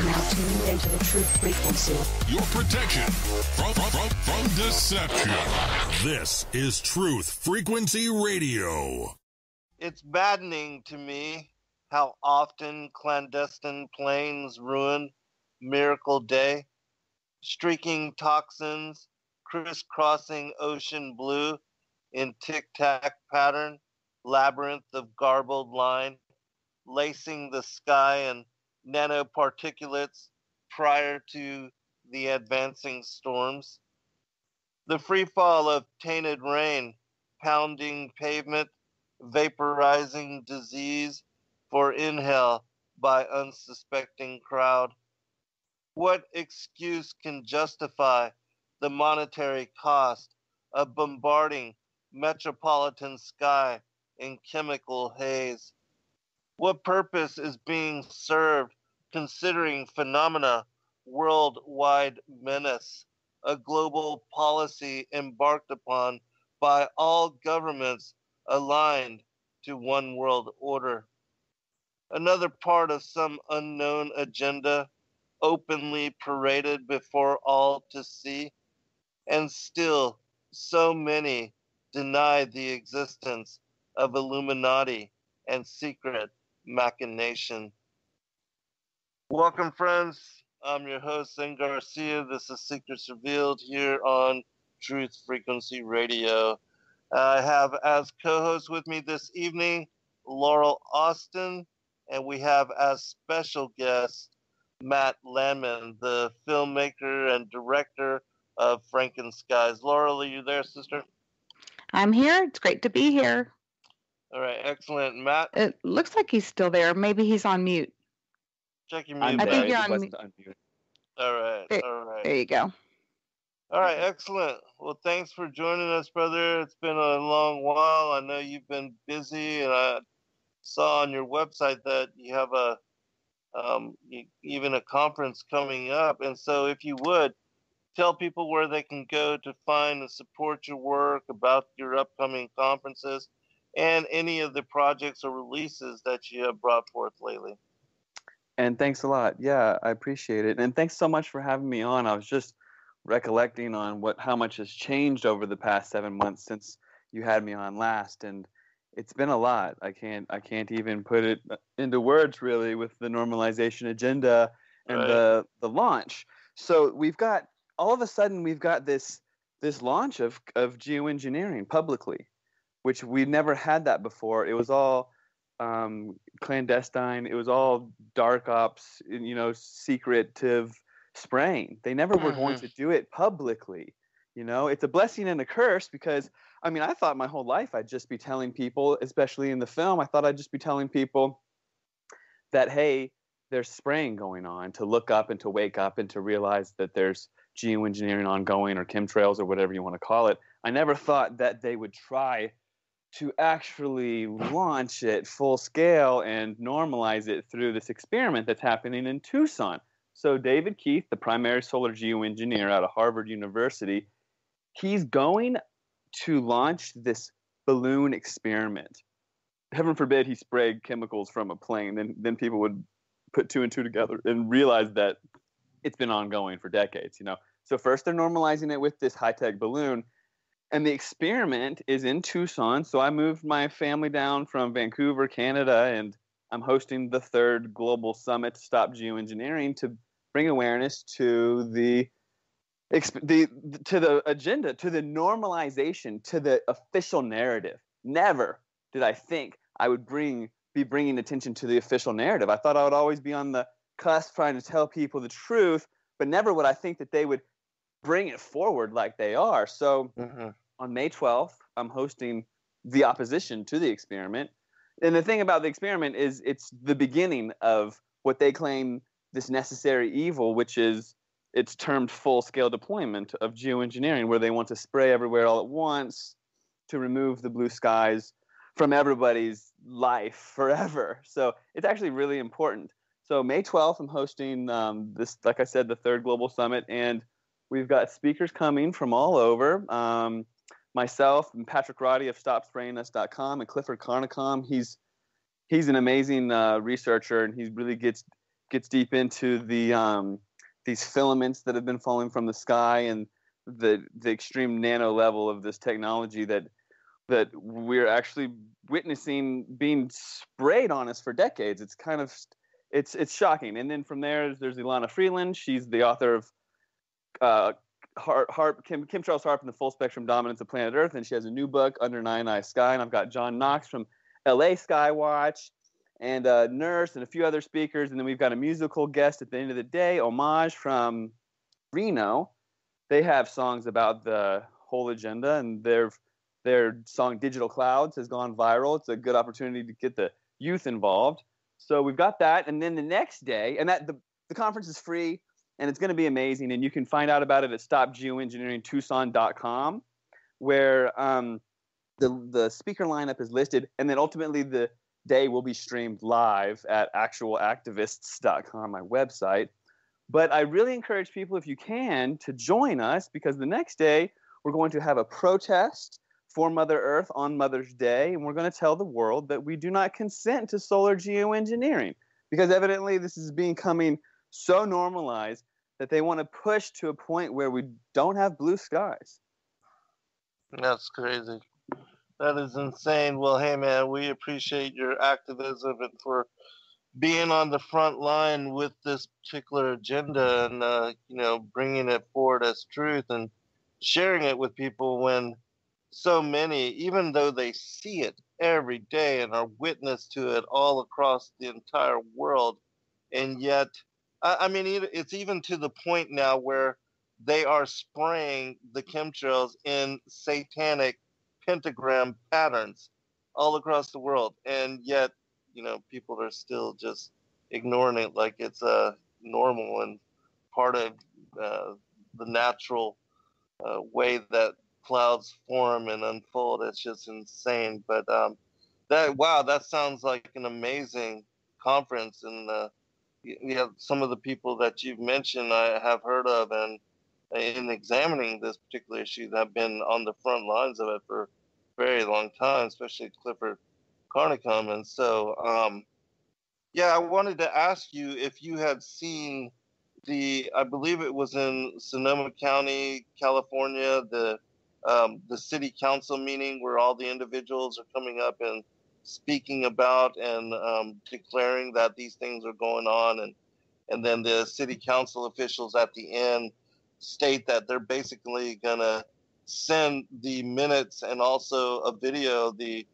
now tuned into the truth frequency. Your protection from deception. This is Truth Frequency Radio. It's maddening to me how often clandestine planes ruin Miracle Day, streaking toxins, crisscrossing ocean blue in tic-tac pattern, labyrinth of garbled line, lacing the sky and nanoparticulates prior to the advancing storms. The free fall of tainted rain, pounding pavement, vaporizing disease for inhale by unsuspecting crowd. What excuse can justify the monetary cost of bombarding metropolitan sky in chemical haze? What purpose is being served considering phenomena worldwide menace, a global policy embarked upon by all governments aligned to one world order? Another part of some unknown agenda openly paraded before all to see, and still so many deny the existence of Illuminati and secret machination. Welcome, friends. I'm your host, Garcia. This is Secrets Revealed here on Truth Frequency Radio. I have as co-host with me this evening Laurel Austin, and we have as special guest Matt Landman, the filmmaker and director of Frankenskies. Laurel, are you there, sister? I'm here. It's great to be here. All right, excellent. Matt? It looks like he's still there. Maybe he's on mute. Check your mute. I think you're on mute. All right, all right. There you go. All right, excellent. Well, thanks for joining us, brother. It's been a long while. I know you've been busy, and I saw on your website that you have even a conference coming up. And so if you would, tell people where they can go to find and support your work, about your upcoming conferences, and any of the projects or releases that you have brought forth lately. And thanks a lot. Yeah, I appreciate it. And thanks so much for having me on. I was just recollecting on how much has changed over the past 7 months since you had me on last, and it's been a lot. I can't even put it into words really with the normalization agenda and right. the launch. So all of a sudden we've got this launch of geoengineering publicly, which we've never had that before. It was all clandestine. It was all dark ops, secretive spraying. They never were going to do it publicly. It's a blessing and a curse because, I thought my whole life I'd just be telling people, especially in the film, I thought I'd just be telling people that, hey, there's spraying going on, to look up and to wake up and to realize that there's geoengineering ongoing, or chemtrails, or whatever you want to call it. I never thought that they would try to actually launch it full scale and normalize it through this experiment that's happening in Tucson. So David Keith, the primary solar geoengineer out of Harvard University, he's going to launch this balloon experiment. Heaven forbid he sprayed chemicals from a plane, then people would put two and two together and realize that it's been ongoing for decades, So first they're normalizing it with this high-tech balloon, and the experiment is in Tucson. So I moved my family down from Vancouver, Canada, and I'm hosting the 3rd Global Summit to Stop Geoengineering to bring awareness to the agenda, to the normalization, to the official narrative. Never did I think I would be bringing attention to the official narrative. I thought I would always be on the cusp trying to tell people the truth, but never would I think that they would bring it forward like they are. So on May 12th, I'm hosting the opposition to the experiment. And the thing about the experiment is it's the beginning of what they claim this necessary evil, which is it's termed full-scale deployment of geoengineering, where they want to spray everywhere all at once to remove the blue skies from everybody's life forever. So it's actually really important. So May 12th, I'm hosting this, like I said, the 3rd Global Summit, and we've got speakers coming from all over. Myself and Patrick Roddy of StopSprayingUs.com and Clifford Carnicom. He's an amazing researcher, and he really gets gets deep into the these filaments that have been falling from the sky and the extreme nano level of this technology that we're actually witnessing being sprayed on us for decades. It's kind of it's shocking. And then from there's Ilana Freeland. She's the author of Chemtrail's Harp and the Full Spectrum Dominance of Planet Earth, and she has a new book, Under Nine Eye Sky. And I've got John Knox from LA Skywatch, and a nurse and a few other speakers. And then we've got a musical guest at the end of the day, Homage from Reno. They have songs about the whole agenda, and their song Digital Clouds has gone viral. It's a good opportunity to get the youth involved. So we've got that. And then the next day, and that the conference is free, and it's going to be amazing. And you can find out about it at stopgeoengineeringtucson.com, where the speaker lineup is listed. And then ultimately the day will be streamed live at actualactivists.com, my website. But I really encourage people, if you can, to join us, because the next day we're going to have a protest for Mother Earth on Mother's Day, and we're going to tell the world that we do not consent to solar geoengineering, because evidently this is becoming so normalized that they want to push to a point where we don't have blue skies. That's crazy. That is insane. Well, hey, man, we appreciate your activism and for being on the front line with this particular agenda and, bringing it forward as truth and sharing it with people when so many, even though they see it every day and are witness to it all across the entire world, and yet, it's even to the point now where they are spraying the chemtrails in satanic pentagram patterns all across the world, and yet, people are still just ignoring it like it's normal and part of the natural way that clouds form and unfold. It's just insane. But that sounds like an amazing conference, and some of the people that you've mentioned I have heard of, and in examining this particular issue, that have been on the front lines of it for a very long time, especially Clifford Carnicom. And so, I wanted to ask you if you had seen I believe it was in Sonoma County, California, the city council meeting where all the individuals are coming up and speaking about and declaring that these things are going on, and then the city council officials at the end state that they're basically gonna send the minutes and also a video the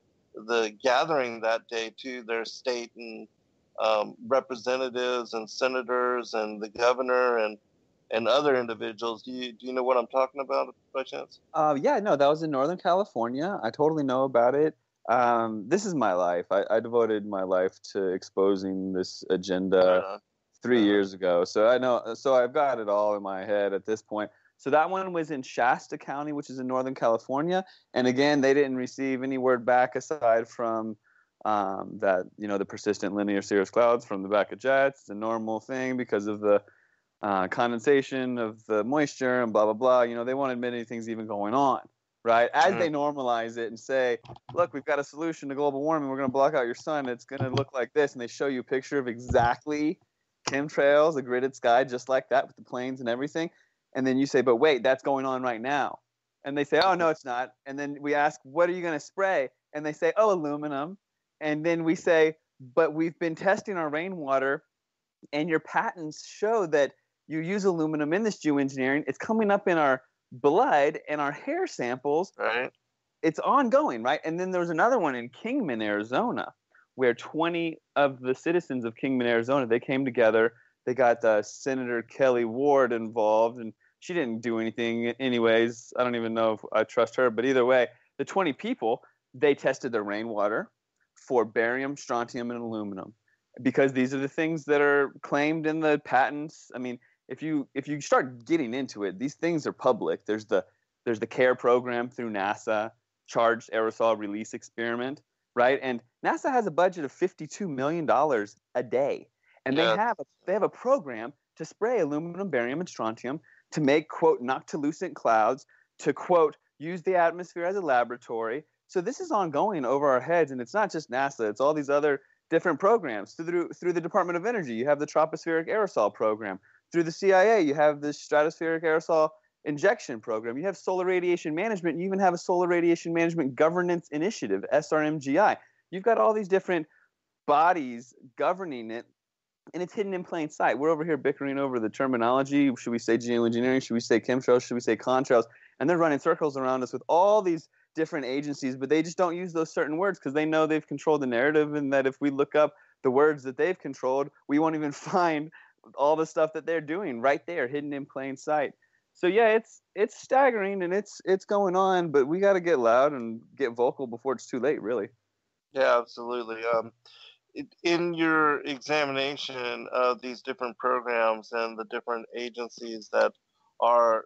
gathering that day to their state and representatives and senators and the governor and other individuals. Do you know what I'm talking about by chance? That was in Northern California. I totally know about it. This is my life. I devoted my life to exposing this agenda 3 years ago. So I know. So I've got it all in my head at this point. So that one was in Shasta County, which is in Northern California. And again, they didn't receive any word back aside from that, the persistent linear cirrus clouds from the back of jets. It's a normal thing because of the condensation of the moisture and blah, blah, blah. They won't admit anything's even going on, right? As they normalize it and say, look, we've got a solution to global warming. We're going to block out your sun. It's going to look like this. And they show you a picture of exactly chemtrails, a gridded sky, just like that with the planes and everything. And then you say, but wait, that's going on right now. And they say, oh, no, it's not. And then we ask, what are you going to spray? And they say, oh, aluminum. And then we say, but we've been testing our rainwater, and your patents show that you use aluminum in this geoengineering. It's coming up in our blood and our hair samples. Right. It's ongoing, right? And then there was another one in Kingman, Arizona, where 20 of the citizens of Kingman, Arizona, they came together. They got Senator Kelly Ward involved, and she didn't do anything anyways. I don't even know if I trust her, but either way, the 20 people, they tested their rainwater for barium, strontium, and aluminum, because these are the things that are claimed in the patents. I mean, if you start getting into it, these things are public. There's the CARE program through NASA, Charged Aerosol Release Experiment, right? And NASA has a budget of $52 million a day, and they have a program to spray aluminum, barium, and strontium to make, quote, noctilucent clouds, to, quote, use the atmosphere as a laboratory. So this is ongoing over our heads, and it's not just NASA. It's all these other different programs. Through the Department of Energy, you have the tropospheric aerosol program. Through the CIA, you have the stratospheric aerosol injection program. You have solar radiation management. You even have a solar radiation management governance initiative, SRMGI. You've got all these different bodies governing it, and it's hidden in plain sight. We're over here bickering over the terminology. Should we say geoengineering? Should we say chemtrails? Should we say contrails? And they're running circles around us with all these different agencies, but they just don't use those certain words because they know they've controlled the narrative, and that if we look up the words that they've controlled, we won't even find all the stuff that they're doing right there, hidden in plain sight. So yeah, it's staggering, and it's going on, but we got to get loud and get vocal before it's too late, really. Yeah, absolutely. In your examination of these different programs and the different agencies that are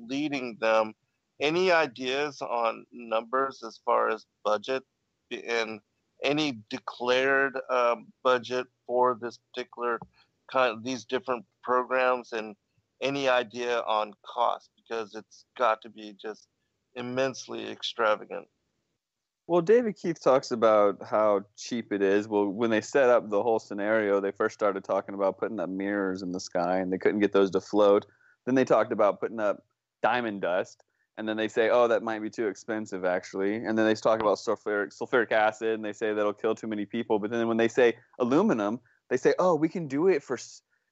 leading them, any ideas on numbers as far as budget and any declared budget for this particular these different programs, and any idea on cost, because it's got to be just immensely extravagant? Well, David Keith talks about how cheap it is. Well, when they set up the whole scenario, they first started talking about putting up mirrors in the sky, and they couldn't get those to float. Then they talked about putting up diamond dust, and then they say, oh, that might be too expensive, actually. And then they talk about sulfuric acid, and they say that'll kill too many people. But then when they say aluminum, they say, oh, we can do it for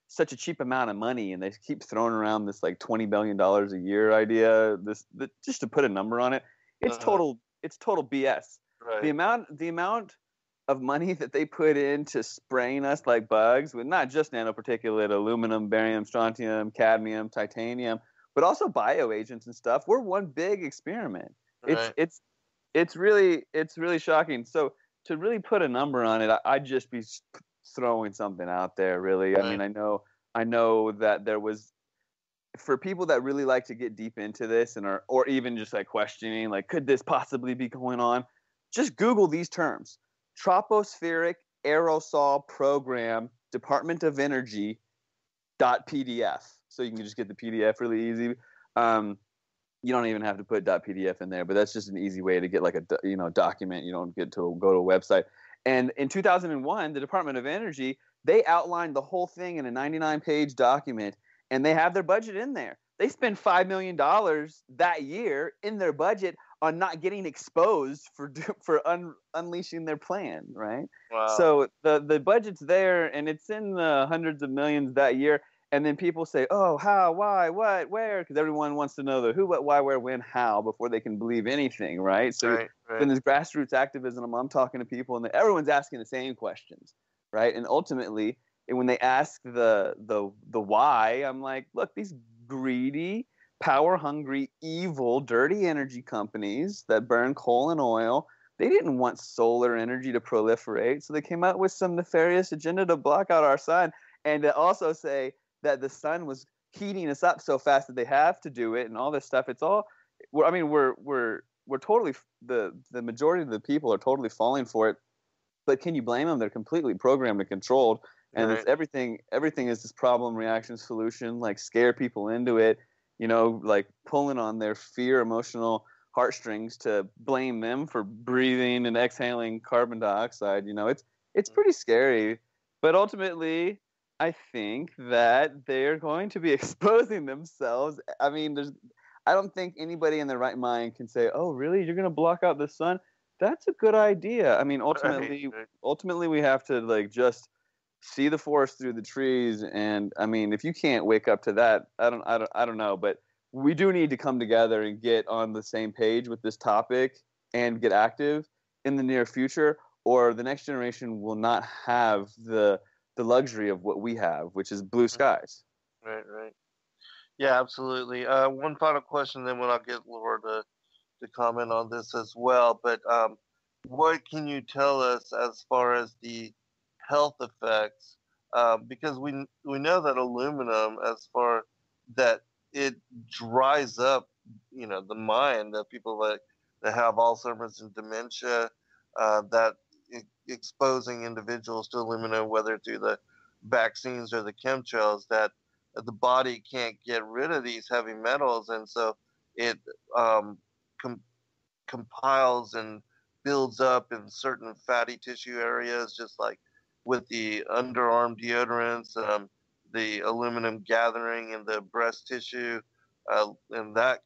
such a cheap amount of money. And they keep throwing around this like $20 billion a year idea, just to put a number on it. It's total BS. Right. The amount of money that they put into spraying us like bugs with not just nanoparticulate, aluminum, barium, strontium, cadmium, titanium, but also bioagents and stuff. We're one big experiment. Right. It's really shocking. So to really put a number on it, I'd just be throwing something out there, really. Right. I mean, I know that there was, for people that really like to get deep into this and or even just like questioning, like, could this possibly be going on? Just Google these terms: tropospheric aerosol program, Department of Energy .pdf. So you can just get the PDF really easy. You don't even have to put .pdf in there, but that's just an easy way to get like a document. You don't get to go to a website. And in 2001, the Department of Energy, they outlined the whole thing in a 99-page document, and they have their budget in there. They spend $5 million that year in their budget on not getting exposed for unleashing their plan, right? Wow. So the budget's there, and it's in the hundreds of millions that year. And then people say, oh, how, why, what, where? Because everyone wants to know the who, what, why, where, when, how before they can believe anything, right? So right. in this grassroots activism, I'm talking to people, and everyone's asking the same questions, right? And ultimately, when they ask the why, I'm like, look, these greedy, power-hungry, evil, dirty energy companies that burn coal and oil, they didn't want solar energy to proliferate, so they came out with some nefarious agenda to block out our sun, and to also say that the sun was heating us up so fast that they have to do it, and all this stuff. It's all, I mean, we're totally, the majority of the people are totally falling for it. But can you blame them? They're completely programmed and controlled, and right. It's everything is this problem, reaction, solution, like scare people into it, like pulling on their fear, emotional heartstrings to blame them for breathing and exhaling carbon dioxide. It's pretty scary, but ultimately, I think that they're going to be exposing themselves. I mean, I don't think anybody in their right mind can say, "Oh, really? You're going to block out the sun? That's a good idea." I mean, ultimately, we have to like just see the forest through the trees. And I mean, if you can't wake up to that, I don't know. But we do need to come together and get on the same page with this topic and get active in the near future, or the next generation will not have the luxury of what we have, which is blue skies. Right. Yeah, absolutely. One final question, then I'll get Laura to comment on this as well. But what can you tell us as far as the health effects? Because we know that aluminum, as far that it dries up, the mind of people that have Alzheimer's and dementia, that exposing individuals to aluminum, whether through the vaccines or the chemtrails, that the body can't get rid of these heavy metals, and so it compiles and builds up in certain fatty tissue areas, just like with the underarm deodorants, the aluminum gathering in the breast tissue, and that,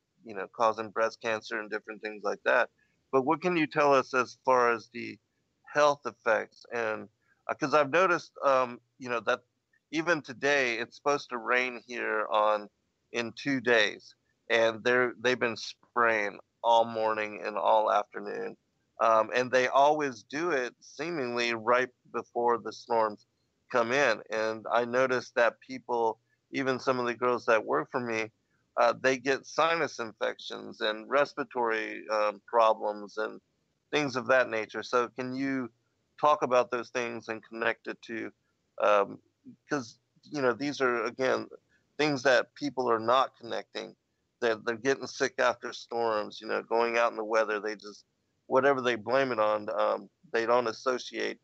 causing breast cancer and different things like that. But what can you tell us as far as the health effects? And because I've noticed, that even today it's supposed to rain here in 2 days, and they've been spraying all morning and all afternoon, and they always do it seemingly right before the storms come in. And I noticed that people, even some of the girls that work for me, they get sinus infections and respiratory problems and things of that nature. So can you talk about those things and connect it to, because these are, again, things that people are not connecting. They're getting sick after storms, going out in the weather. They just, whatever they blame it on, they don't associate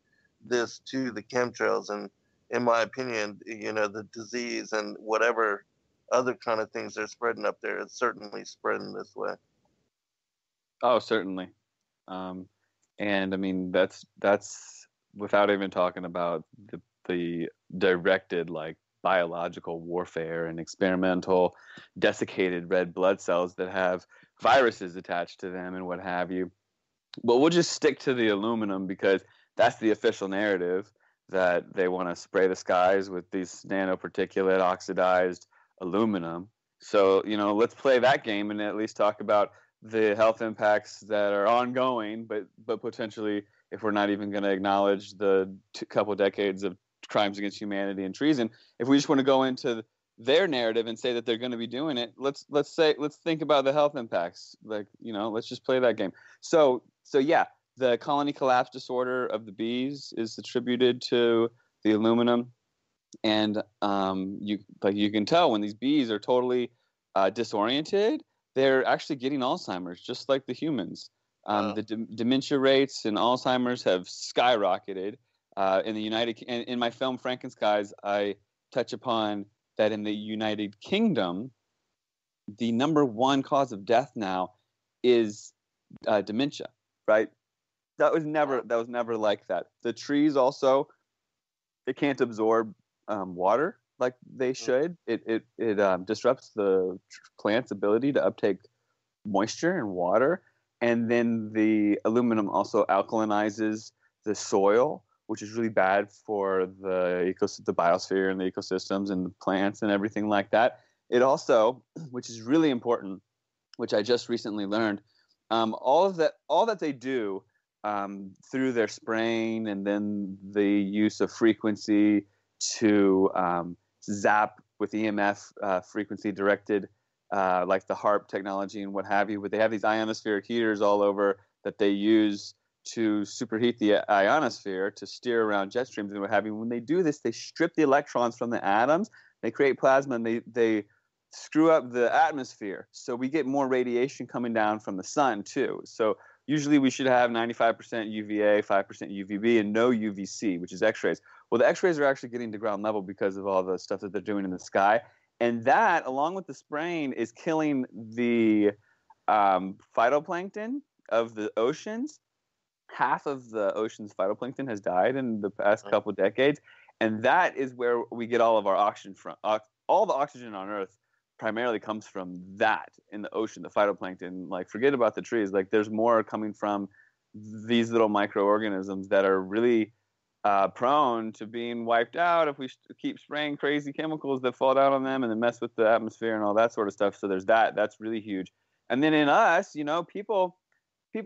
this to the chemtrails. And in my opinion, the disease and whatever other kind of things they're spreading up there, it's certainly spreading this way. Oh, certainly. And I mean, that's without even talking about the directed, like, biological warfare and experimental desiccated red blood cells that have viruses attached to them and what have you. But we'll just stick to the aluminum because that's the official narrative, that they want to spray the skies with these nanoparticulate oxidized aluminum. So, let's play that game and at least talk about the health impacts that are ongoing, but potentially, if we're not even going to acknowledge the couple decades of crimes against humanity and treason, if we just want to go into their narrative and say that they're going to be doing it, let's think about the health impacts. Like, let's just play that game. So yeah, the colony collapse disorder of the bees is attributed to the aluminum, and you can tell when these bees are totally disoriented, they're actually getting Alzheimer's, just like the humans. The dementia rates in Alzheimer's have skyrocketed. In my film Frankenskies, I touch upon that in the United Kingdom, the number one cause of death now is dementia. Right? That was never like that. The trees also, it can't absorb water like they should. It disrupts the plant's ability to uptake moisture and water, and then the aluminum also alkalinizes the soil, which is really bad for the biosphere and the ecosystems and the plants and everything like that. It also, which is really important, which I just recently learned, all that they do through their spraying and then the use of frequency to zap with EMF frequency directed, like the HARP technology and what have you. But they have these ionospheric heaters all over that they use to superheat the ionosphere to steer around jet streams and what have you. When they do this, they strip the electrons from the atoms, they create plasma, and they screw up the atmosphere. So we get more radiation coming down from the sun too. So usually we should have 95% UVA, 5% UVB, and no UVC, which is X-rays. Well, the X-rays are actually getting to ground level because of all the stuff that they're doing in the sky. And that, along with the spraying, is killing the phytoplankton of the oceans. Half of the ocean's phytoplankton has died in the past couple of decades. And that is where we get all of our oxygen from. All the oxygen on Earth primarily comes from that in the ocean, the phytoplankton. Like, forget about the trees. Like, there's more coming from these little microorganisms that are really prone to being wiped out if we keep spraying crazy chemicals that fall down on them and then mess with the atmosphere and all that sort of stuff. So there's that. That's really huge. And then in us, people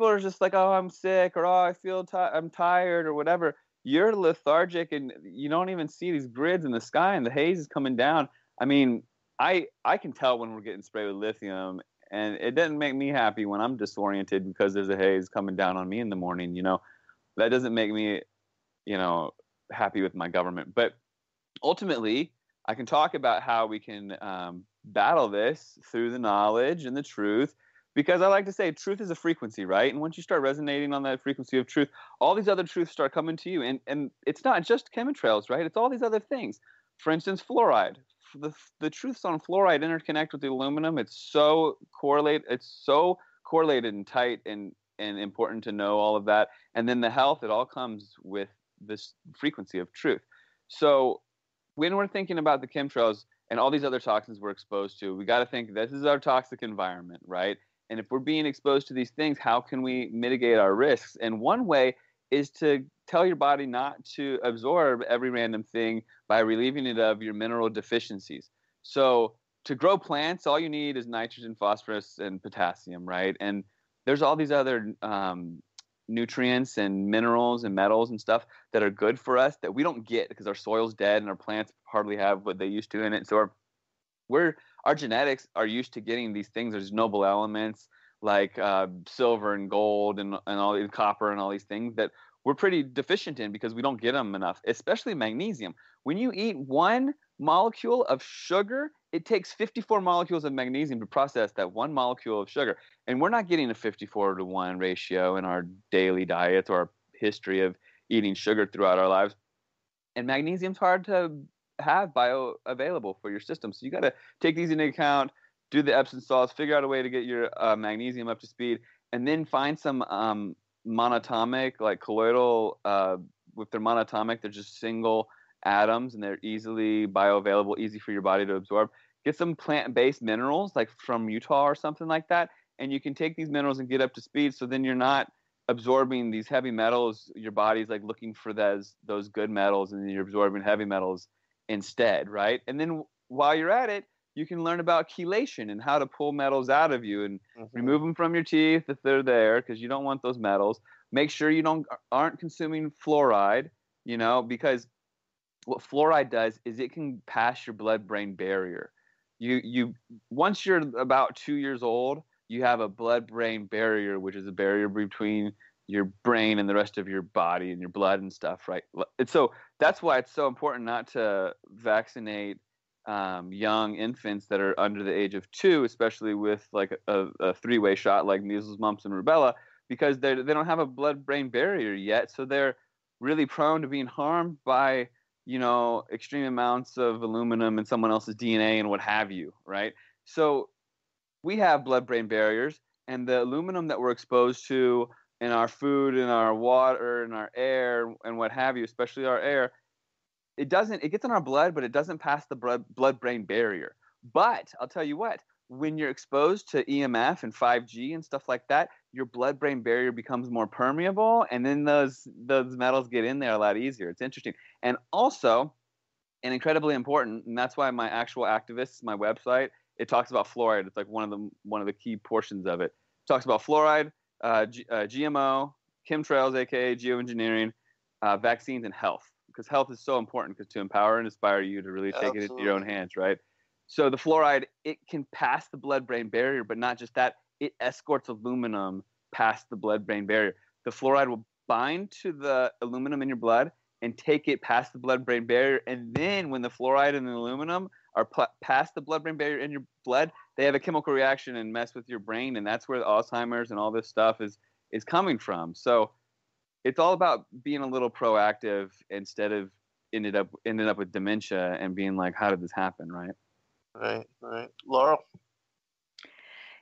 are just like, oh, I'm sick, or oh, I feel I'm tired, or whatever. You're lethargic and you don't even see these grids in the sky and the haze is coming down. I mean, I can tell when we're getting sprayed with lithium, and it doesn't make me happy when I'm disoriented because there's a haze coming down on me in the morning. That doesn't make me, happy with my government. But ultimately, I can talk about how we can battle this through the knowledge and the truth, because I like to say truth is a frequency, right? And once you start resonating on that frequency of truth, all these other truths start coming to you. And it's not just chemtrails, right? It's all these other things. For instance, fluoride. The truths on fluoride interconnect with the aluminum. It's so correlated and tight, and and important to know all of that. And then the health, it all comes with this frequency of truth. So when we're thinking about the chemtrails and all these other toxins we're exposed to, we got to think this is our toxic environment, right? And if we're being exposed to these things, how can we mitigate our risks? And one way is to tell your body not to absorb every random thing by relieving it of your mineral deficiencies. So to grow plants, all you need is nitrogen, phosphorus, and potassium, right? And there's all these other nutrients and minerals and metals and stuff that are good for us that we don't get because our soil's dead and our plants hardly have what they used to in it. So our genetics are used to getting these things. There's noble elements like silver and gold and all these copper and all these things that we're pretty deficient in because we don't get them enough, especially magnesium. When you eat one molecule of sugar, it takes 54 molecules of magnesium to process that one molecule of sugar. And we're not getting a 54-to-1 ratio in our daily diets or our history of eating sugar throughout our lives. And magnesium's hard to have bioavailable for your system. So you got to take these into account, do the Epsom salts, figure out a way to get your magnesium up to speed, and then find some monatomic, like colloidal, with their monatomic, they're just single atoms and they're easily bioavailable, easy for your body to absorb. Get some plant-based minerals like from Utah or something like that, and you can take these minerals and get up to speed, so then you're not absorbing these heavy metals. Your body's like looking for those good metals, and then you're absorbing heavy metals instead, right? And then while you're at it, you can learn about chelation and how to pull metals out of you and remove them from your teeth if they're there, because you don't want those metals. Make sure you aren't consuming fluoride, because what fluoride does is it can pass your blood-brain barrier. You once you're about 2 years old, you have a blood-brain barrier, which is a barrier between your brain and the rest of your body and your blood and stuff, right? And so that's why it's so important not to vaccinate young infants that are under the age of 2, especially with like a three-way shot like measles, mumps, and rubella, because they don't have a blood-brain barrier yet, so they're really prone to being harmed by extreme amounts of aluminum and someone else's DNA and what have you, right? So we have blood-brain barriers, and the aluminum that we're exposed to in our food, in our water, in our air, and what have you, especially our air, it gets in our blood, but it doesn't pass the blood-brain barrier. But I'll tell you what, when you're exposed to EMF and 5G and stuff like that, your blood-brain barrier becomes more permeable, and then those metals get in there a lot easier. It's interesting. And also, and incredibly important, and that's why my actual activists, my website, it talks about fluoride. It's like one of the key portions of it. It talks about fluoride, GMO, chemtrails, aka geoengineering, vaccines, and health. Because health is so important to empower and inspire you to really take it into your own hands, right? So the fluoride, it can pass the blood-brain barrier, but not just that. It escorts aluminum past the blood-brain barrier. The fluoride will bind to the aluminum in your blood and take it past the blood-brain barrier. And then when the fluoride and the aluminum are past the blood-brain barrier in your blood, they have a chemical reaction and mess with your brain. And that's where the Alzheimer's and all this stuff is coming from. So it's all about being a little proactive instead of ended up with dementia and being like, how did this happen, right? Right. Laurel?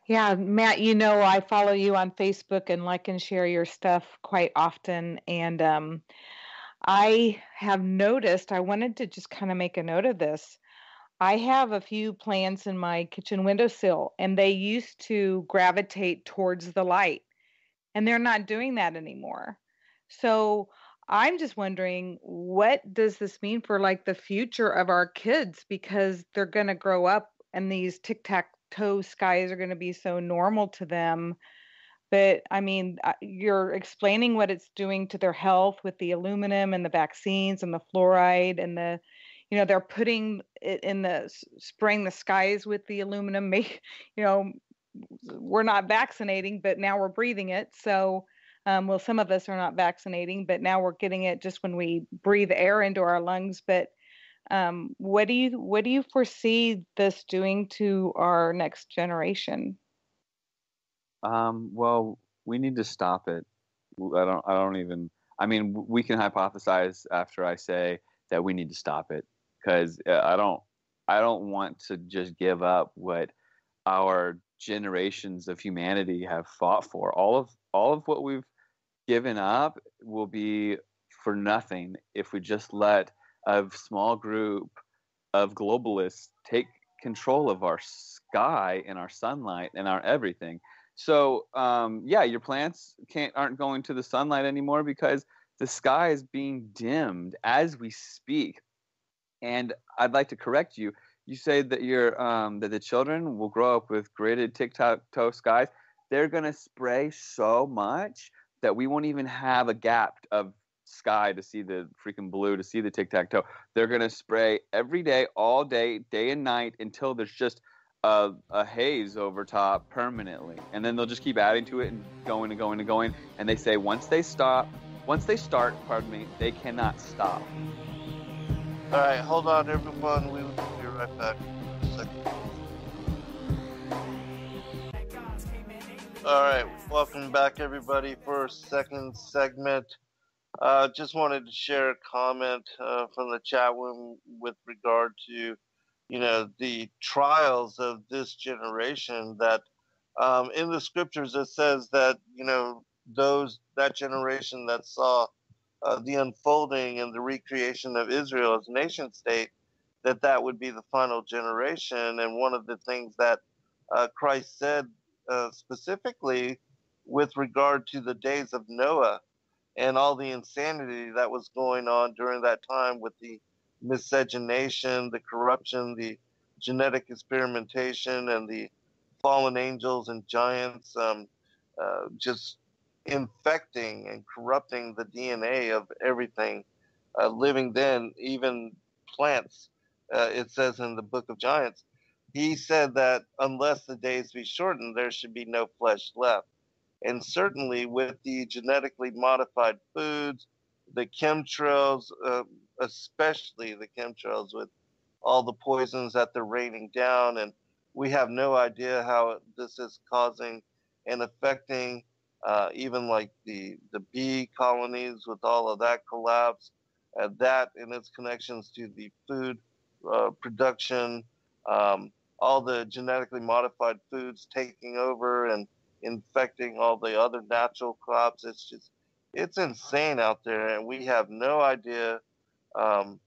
Yeah, Matt, I follow you on Facebook and like and share your stuff quite often. And I have noticed, I wanted to just kind of make a note of this. I have a few plants in my kitchen windowsill, and they used to gravitate towards the light, and they're not doing that anymore. So I'm just wondering, what does this mean for like the future of our kids? Because they're going to grow up and these tic-tac-toe skies are going to be so normal to them. But I mean, you're explaining what it's doing to their health with the aluminum and the vaccines and the fluoride and they're putting it in spraying the skies with the aluminum. We're not vaccinating, but now we're breathing it. So, some of us are not vaccinating, but now we're getting it just when we breathe air into our lungs. But what do you foresee this doing to our next generation? Well, we need to stop it. We can hypothesize after I say that we need to stop it, because I don't want to just give up what our generations of humanity have fought for. All all of what we've given up will be for nothing if we just let a small group of globalists take control of our sky and our sunlight and our everything. So your plants aren't going to the sunlight anymore because the sky is being dimmed as we speak. And I'd like to correct you. You say that that the children will grow up with gridded tic-tac-toe skies. They're going to spray so much that we won't even have a gap of sky to see the freaking blue, to see the tic-tac-toe. They're going to spray every day, all day, day and night, until there's just a haze over top permanently. And then they'll just keep adding to it and going and going and going. And they say once they start, they cannot stop. All right, hold on, everyone. We will be right back in a second. All right, welcome back, everybody, for our second segment. Just wanted to share a comment from the chat room with regard to, the trials of this generation. That in the scriptures it says that that generation that saw the unfolding and the recreation of Israel as a nation state, that would be the final generation. And one of the things that Christ said specifically with regard to the days of Noah and all the insanity that was going on during that time with the miscegenation, the corruption, the genetic experimentation, and the fallen angels and giants just infecting and corrupting the DNA of everything living then, even plants. It says in the book of Giants, he said that unless the days be shortened, there should be no flesh left. And certainly with the genetically modified foods, the chemtrails, especially the chemtrails with all the poisons that they're raining down, and we have no idea how this is causing and affecting even like the bee colonies with all of that collapse, that and its connections to the food production, all the genetically modified foods taking over and infecting all the other natural crops. It's insane out there, and we have no idea, and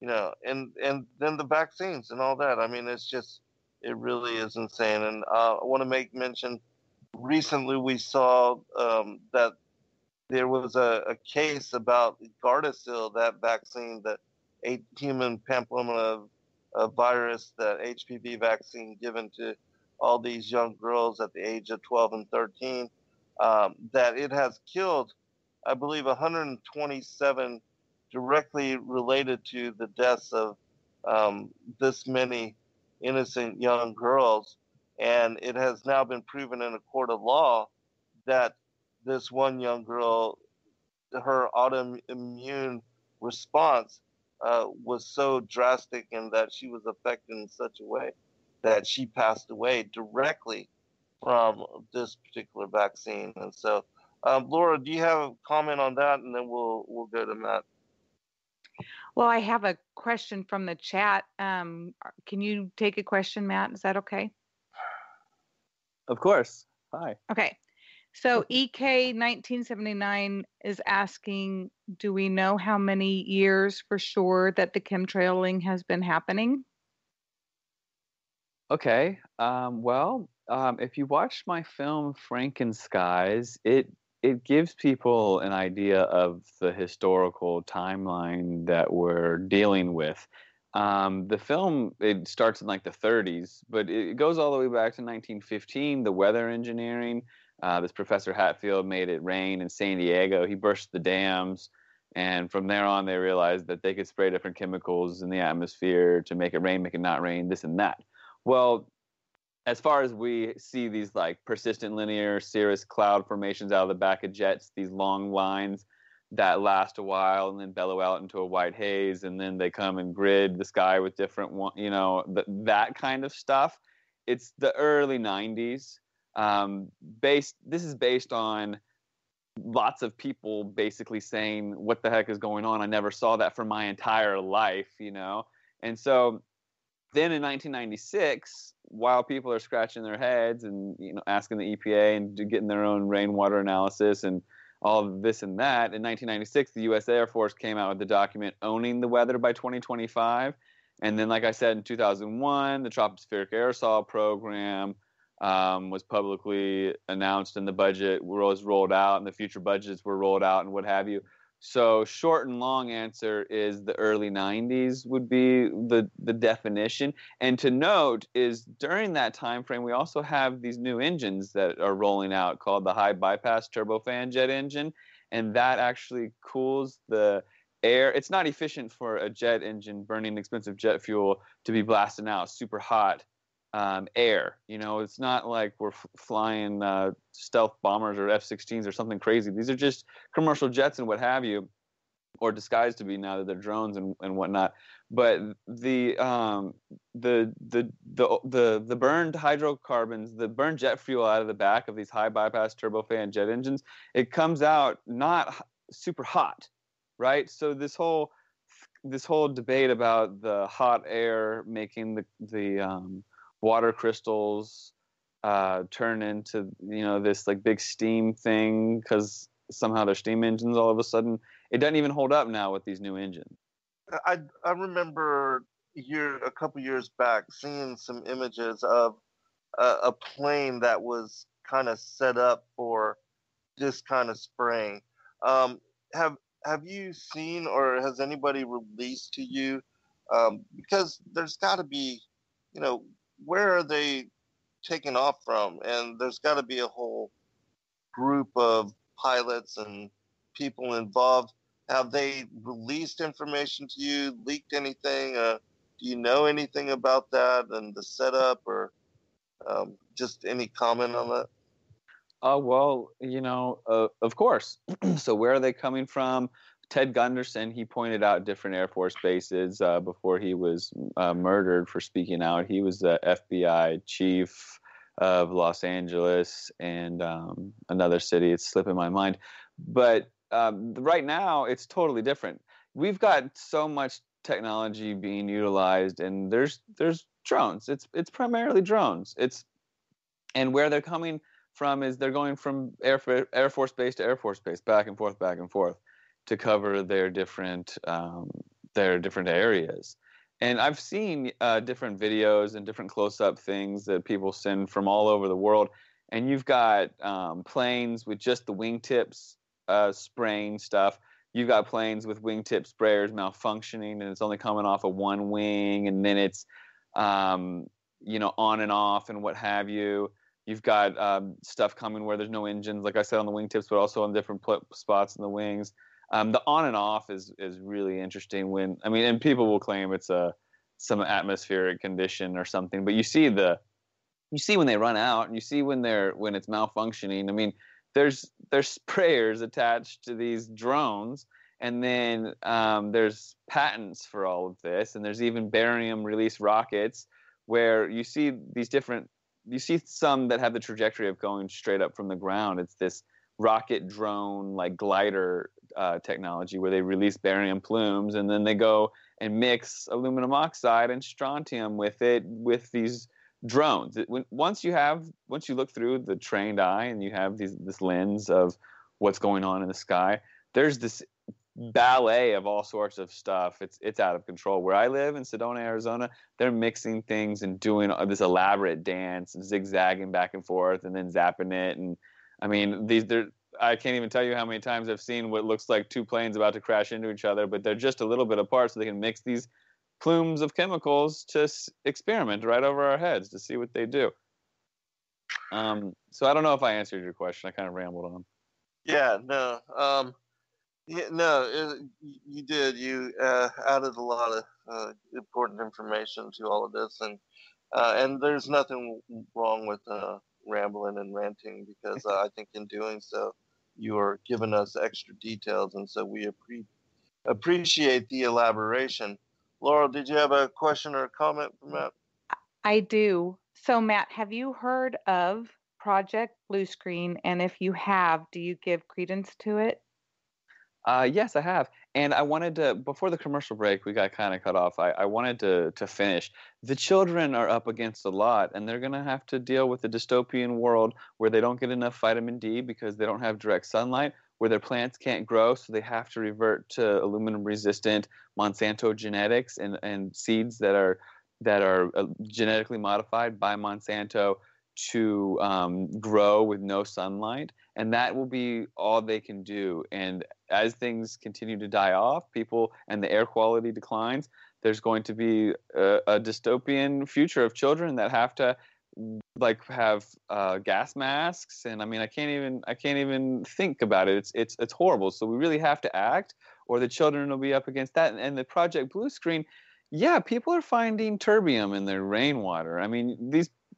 then the vaccines and all that. I mean, it really is insane. And I want to make mention, recently we saw that there was a case about Gardasil, that vaccine, that human papilloma virus, that HPV vaccine given to all these young girls at the age of 12 and 13, that it has killed, I believe, 127 directly related to the deaths of this many innocent young girls. And it has now been proven in a court of law that this one young girl, her autoimmune response was so drastic, and that she was affected in such a way that she passed away directly from this particular vaccine. And so, Laura, do you have a comment on that? And then we'll go to Matt. Well, I have a question from the chat. Can you take a question, Matt? Is that okay? Of course. Hi. Okay. So EK 1979 is asking, do we know how many years for sure that the Chemtrail Ling has been happening? Okay. If you watch my film Frankenskies, it gives people an idea of the historical timeline that we're dealing with. The film, it starts in like the 30s, but it goes all the way back to 1915, the weather engineering. This Professor Hatfield made it rain in San Diego. He burst the dams, and from there on, they realized that they could spray different chemicals in the atmosphere to make it rain, make it not rain, this and that. Well, as far as we see these like persistent linear cirrus cloud formations out of the back of jets, these long lines that last a while and then bellow out into a white haze, and then they come and grid the sky with different, that kind of stuff. It's the early 90s. This is based on lots of people basically saying, what the heck is going on? I never saw that for my entire life, And so then in 1996, while people are scratching their heads and asking the EPA and getting their own rainwater analysis and all of this and that, in 1996 the U.S. Air Force came out with the document Owning the Weather by 2025, and then, like I said, in 2001 the Stratospheric Aerosol Program was publicly announced, and the budget was rolled out, and the future budgets were rolled out, and what have you. So short and long answer is the early 90s would be the definition. And to note is during that time frame, we also have these new engines that are rolling out called the high bypass turbofan jet engine. And that actually cools the air. It's not efficient for a jet engine burning expensive jet fuel to be blasting out super hot air. It's not like we're flying stealth bombers or F-16s or something crazy. These are just commercial jets and what have you, or disguised to be now that they're drones and whatnot. But the burned hydrocarbons, the burned jet fuel out of the back of these high bypass turbofan jet engines, it comes out not super hot, right? So this whole debate about the hot air making the water crystals turn into this like big steam thing because somehow they're steam engines all of a sudden, it doesn't even hold up now with these new engines. I remember a couple years back seeing some images of a plane that was kind of set up for this kind of spraying. Have you seen, or has anybody released to you? Because there's got to be, where are they taking off from? And there's got to be a whole group of pilots and people involved. Have they released information to you, leaked anything? Do you know anything about that and the setup, or just any comment on that? Well, of course. So where are they coming from? Ted Gunderson, he pointed out different Air Force bases before he was murdered for speaking out. He was the FBI chief of Los Angeles and another city. It's slipping my mind. But right now, it's totally different. We've got so much technology being utilized, and there's drones. It's primarily drones. And where they're coming from is they're going from Air Force base to Air Force base, back and forth, to cover their different areas. And I've seen different videos and different close-up things that people send from all over the world. And you've got planes with just the wingtips spraying stuff. You've got planes with wingtip sprayers malfunctioning, and it's only coming off of one wing, and then it's on and off and what have you. You've got stuff coming where there's no engines, like I said, on the wingtips, but also on different spots in the wings. The on and off is really interesting and people will claim it's some atmospheric condition or something, but you see when they run out, and you see when it's malfunctioning. I mean, there's sprayers attached to these drones, and then there's patents for all of this, and there's even barium release rockets where you see some that have the trajectory of going straight up from the ground. It's this rocket drone like glider technology where they release barium plumes, and then they go and mix aluminum oxide and strontium with these drones. Once you look through the trained eye and you have this lens of what's going on in the sky, there's this ballet of all sorts of stuff. It's out of control. Where I live in Sedona, Arizona, they're mixing things and doing this elaborate dance, zigzagging back and forth and then zapping it. And I mean, I can't even tell you how many times I've seen what looks like two planes about to crash into each other, but they're just a little bit apart so they can mix these plumes of chemicals to experiment right over our heads to see what they do. So I don't know if I answered your question. I kind of rambled on. Yeah, no. You did. You added a lot of important information to all of this, and there's nothing wrong with rambling and ranting, because I think in doing so, you are giving us extra details, and so we appreciate the elaboration. Laurel, did you have a question or a comment from Matt? I do. So, Matt, have you heard of Project Blue Screen? And if you have, do you give credence to it? Yes, I have. And I wanted to, before the commercial break, we got kind of cut off. I wanted to finish. The children are up against a lot, and they're going to have to deal with the dystopian world where they don't get enough vitamin D because they don't have direct sunlight, where their plants can't grow, so they have to revert to aluminum-resistant Monsanto genetics and seeds that are genetically modified by Monsanto to grow with no sunlight, and that will be all they can do. And as things continue to die off, people and the air quality declines, there's going to be a dystopian future of children that have to like have gas masks. And I mean, I can't even think about it. It's horrible. So we really have to act, or the children will be up against that. And the Project Blue Screen, yeah, people are finding terbium in their rainwater. I mean,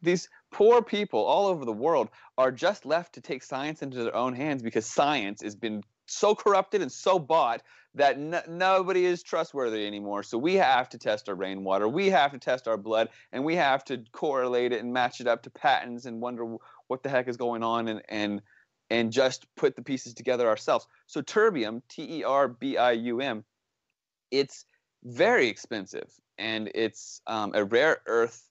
these poor people all over the world are just left to take science into their own hands because science has been so corrupted and so bought that nobody is trustworthy anymore. So we have to test our rainwater, we have to test our blood, and we have to correlate it and match it up to patterns and wonder what the heck is going on and just put the pieces together ourselves. So terbium, terbium, it's very expensive, and it's a rare earth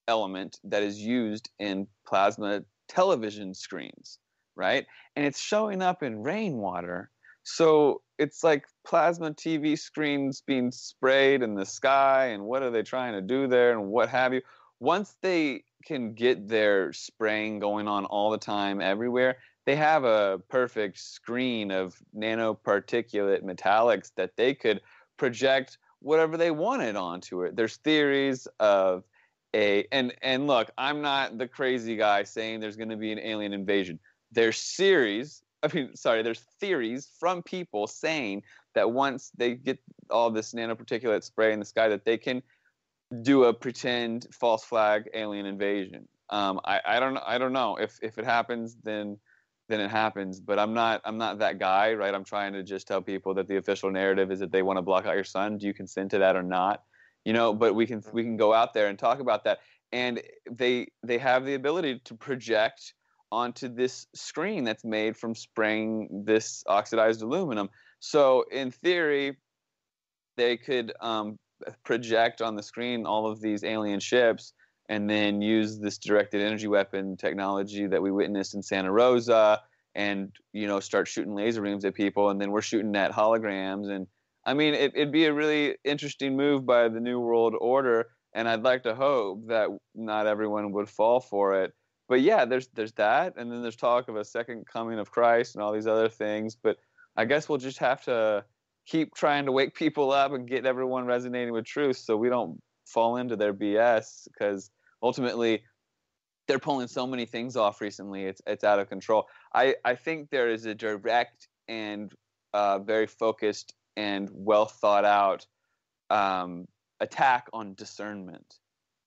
element that is used in plasma television screens, right? And it's showing up in rainwater. So it's like plasma TV screens being sprayed in the sky, and what are they trying to do there and what have you. Once they can get their spraying going on all the time everywhere, they have a perfect screen of nanoparticulate metallics that they could project whatever they wanted onto it. There's theories of and look, I'm not the crazy guy saying there's going to be an alien invasion. There's theories from people saying that once they get all this nanoparticulate spray in the sky, that they can do a pretend false flag alien invasion. I don't know if it happens, then it happens. But I'm not that guy, right? I'm trying to just tell people that the official narrative is that they want to block out your sun. Do you consent to that or not? You know, but we can go out there and talk about that. And they have the ability to project onto this screen that's made from spraying this oxidized aluminum. So in theory, they could project on the screen all of these alien ships and then use this directed energy weapon technology that we witnessed in Santa Rosa and, you know, start shooting laser beams at people. And then we're shooting at holograms. And I mean, it'd be a really interesting move by the New World Order, and I'd like to hope that not everyone would fall for it. But yeah, there's that, and then there's talk of a second coming of Christ and all these other things. But I guess we'll just have to keep trying to wake people up and get everyone resonating with truth so we don't fall into their BS, because ultimately they're pulling so many things off recently, it's out of control. I think there is a direct and very focused and well thought out attack on discernment,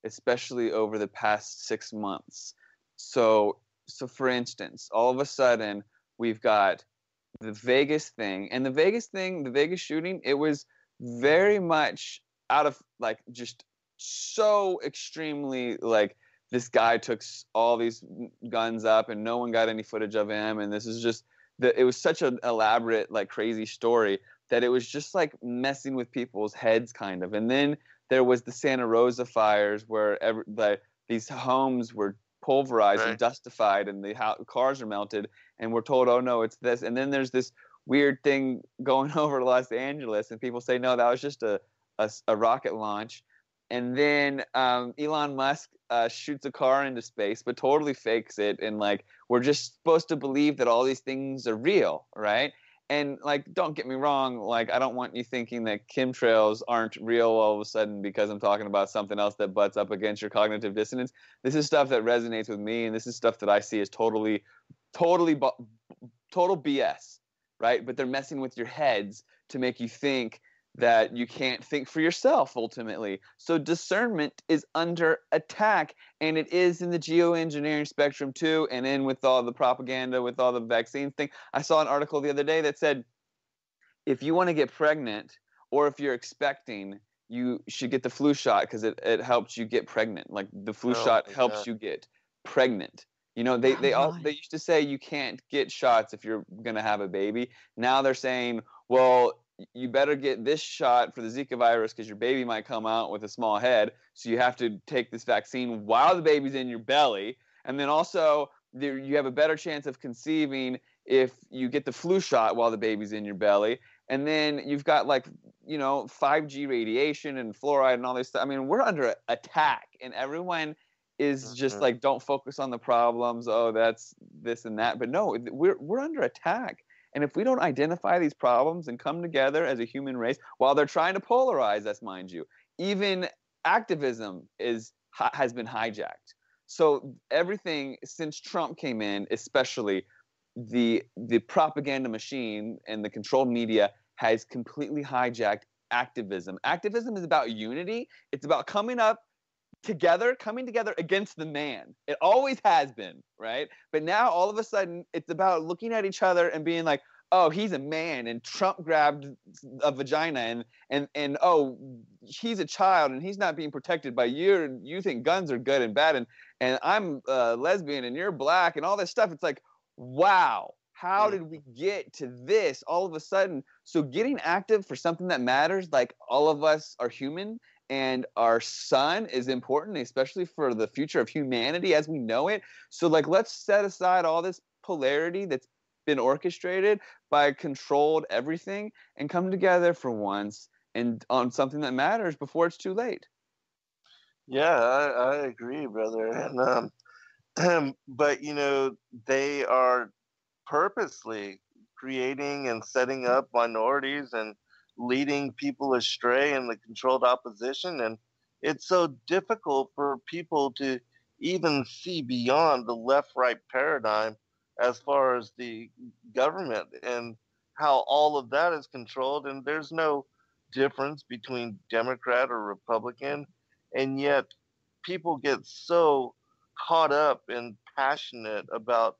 especially over the past 6 months. So for instance, all of a sudden we've got the Vegas thing, and the Vegas shooting, it was very much out of like just so extremely like this guy took all these guns up and no one got any footage of him, and this is just it was such an elaborate like crazy story that it was just like messing with people's heads kind of. And then there was the Santa Rosa fires where these homes were pulverized and dustified and the cars are melted, and we're told, oh no, it's this. And then there's this weird thing going over Los Angeles and people say, no, that was just a rocket launch. And then Elon Musk shoots a car into space but totally fakes it, and like we're just supposed to believe that all these things are real, right? And like, don't get me wrong, like I don't want you thinking that chemtrails aren't real all of a sudden because I'm talking about something else that butts up against your cognitive dissonance. This is stuff that resonates with me, and this is stuff that I see as total BS, right? But they're messing with your heads to make you think that you can't think for yourself ultimately. So discernment is under attack, and it is in the geoengineering spectrum too, and in with all the propaganda, with all the vaccine thing. I saw an article the other day that said if you want to get pregnant, or if you're expecting, you should get the flu shot because it helps you get pregnant. Like the flu shot helps you get pregnant. You know, they used to say you can't get shots if you're going to have a baby. Now they're saying, well, you better get this shot for the Zika virus because your baby might come out with a small head. So you have to take this vaccine while the baby's in your belly. And then also you have a better chance of conceiving if you get the flu shot while the baby's in your belly. And then you've got 5G radiation and fluoride and all this stuff. I mean, we're under attack, and everyone is just like, don't focus on the problems. Oh, that's this and that. But no, we're under attack. And if we don't identify these problems and come together as a human race, while they're trying to polarize us, mind you, even activism has been hijacked. So everything since Trump came in, especially the propaganda machine and the controlled media has completely hijacked activism. Activism is about unity. It's about coming together against the man. It always has been, right? But now all of a sudden it's about looking at each other and being like, oh, he's a man and Trump grabbed a vagina and oh, he's a child and he's not being protected by you. You think guns are good and bad and I'm lesbian and you're black and all this stuff. It's like, wow, how did we get to this all of a sudden? So getting active for something that matters, like all of us are human, and our sun is important, especially for the future of humanity as we know it. So let's set aside all this polarity that's been orchestrated by controlled everything and come together for once and on something that matters before it's too late. Yeah, I agree, brother. And but they are purposely creating and setting up minorities and leading people astray in the controlled opposition. And it's so difficult for people to even see beyond the left-right paradigm as far as the government and how all of that is controlled. And there's no difference between Democrat or Republican. And yet people get so caught up and passionate about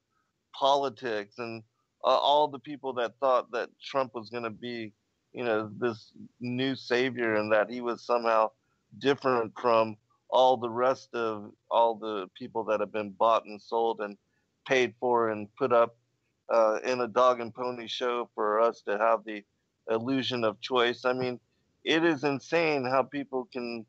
politics and all the people that thought that Trump was going to be, this new savior and that he was somehow different from all the rest of all the people that have been bought and sold and paid for and put up in a dog and pony show for us to have the illusion of choice. I mean, it is insane how people can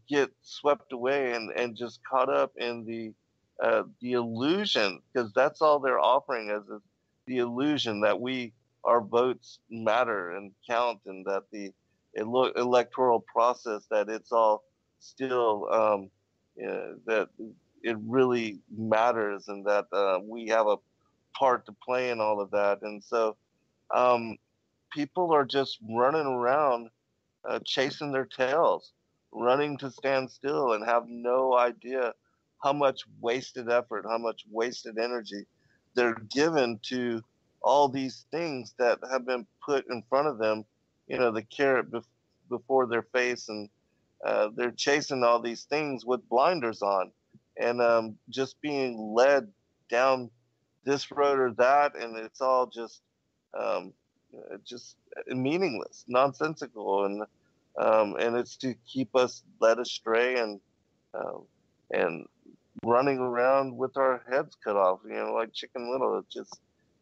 get swept away and just caught up in the illusion, because that's all they're offering us is the illusion that our votes matter and count, and that the electoral process, that it's all still that it really matters, and that we have a part to play in all of that. And so people are just running around chasing their tails, running to stand still, and have no idea how much wasted effort, how much wasted energy they're given to all these things that have been put in front of them, the carrot before their face, and they're chasing all these things with blinders on, and just being led down this road or that, and it's all just meaningless, nonsensical, and it's to keep us led astray and running around with our heads cut off, like Chicken Little.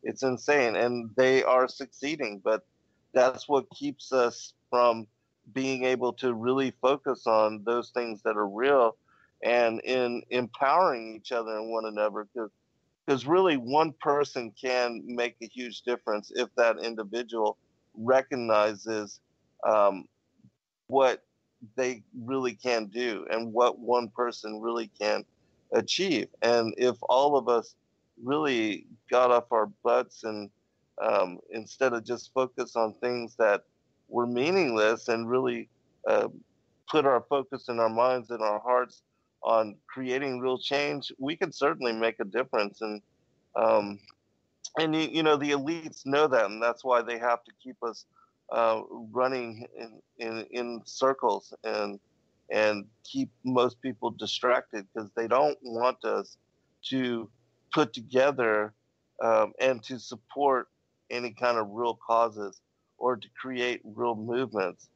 It's insane, and they are succeeding, but that's what keeps us from being able to really focus on those things that are real and in empowering each other and one another, because really one person can make a huge difference if that individual recognizes what they really can do and what one person really can achieve. And if all of us really got off our butts and instead of just focus on things that were meaningless and really put our focus in our minds and our hearts on creating real change, we could certainly make a difference. And the elites know that, and that's why they have to keep us running in circles and keep most people distracted, because they don't want us to put together and to support any kind of real causes or to create real movements.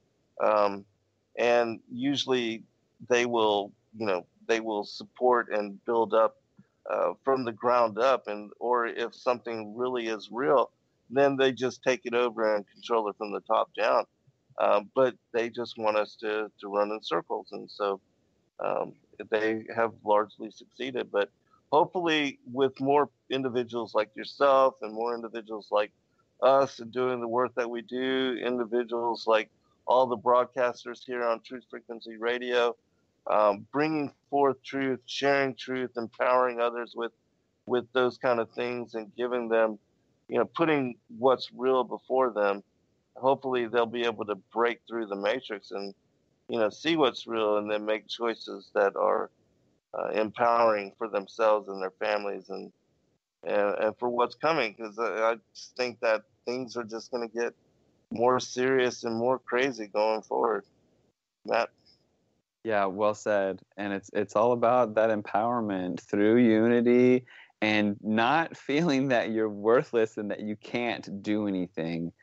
And usually they will support and build up from the ground up, or if something really is real, then they just take it over and control it from the top down. But they just want us to run in circles. And so um, they have largely succeeded. But hopefully, with more individuals like yourself and more individuals like us and doing the work that we do, individuals like all the broadcasters here on Truth Frequency Radio, bringing forth truth, sharing truth, empowering others with those kind of things, and giving them, putting what's real before them. Hopefully, they'll be able to break through the matrix and see what's real, and then make choices that are empowering for themselves and their families, and for what's coming. Because I just think that things are just going to get more serious and more crazy going forward. Matt? Yeah, well said. And it's all about that empowerment through unity and not feeling that you're worthless and that you can't do anything,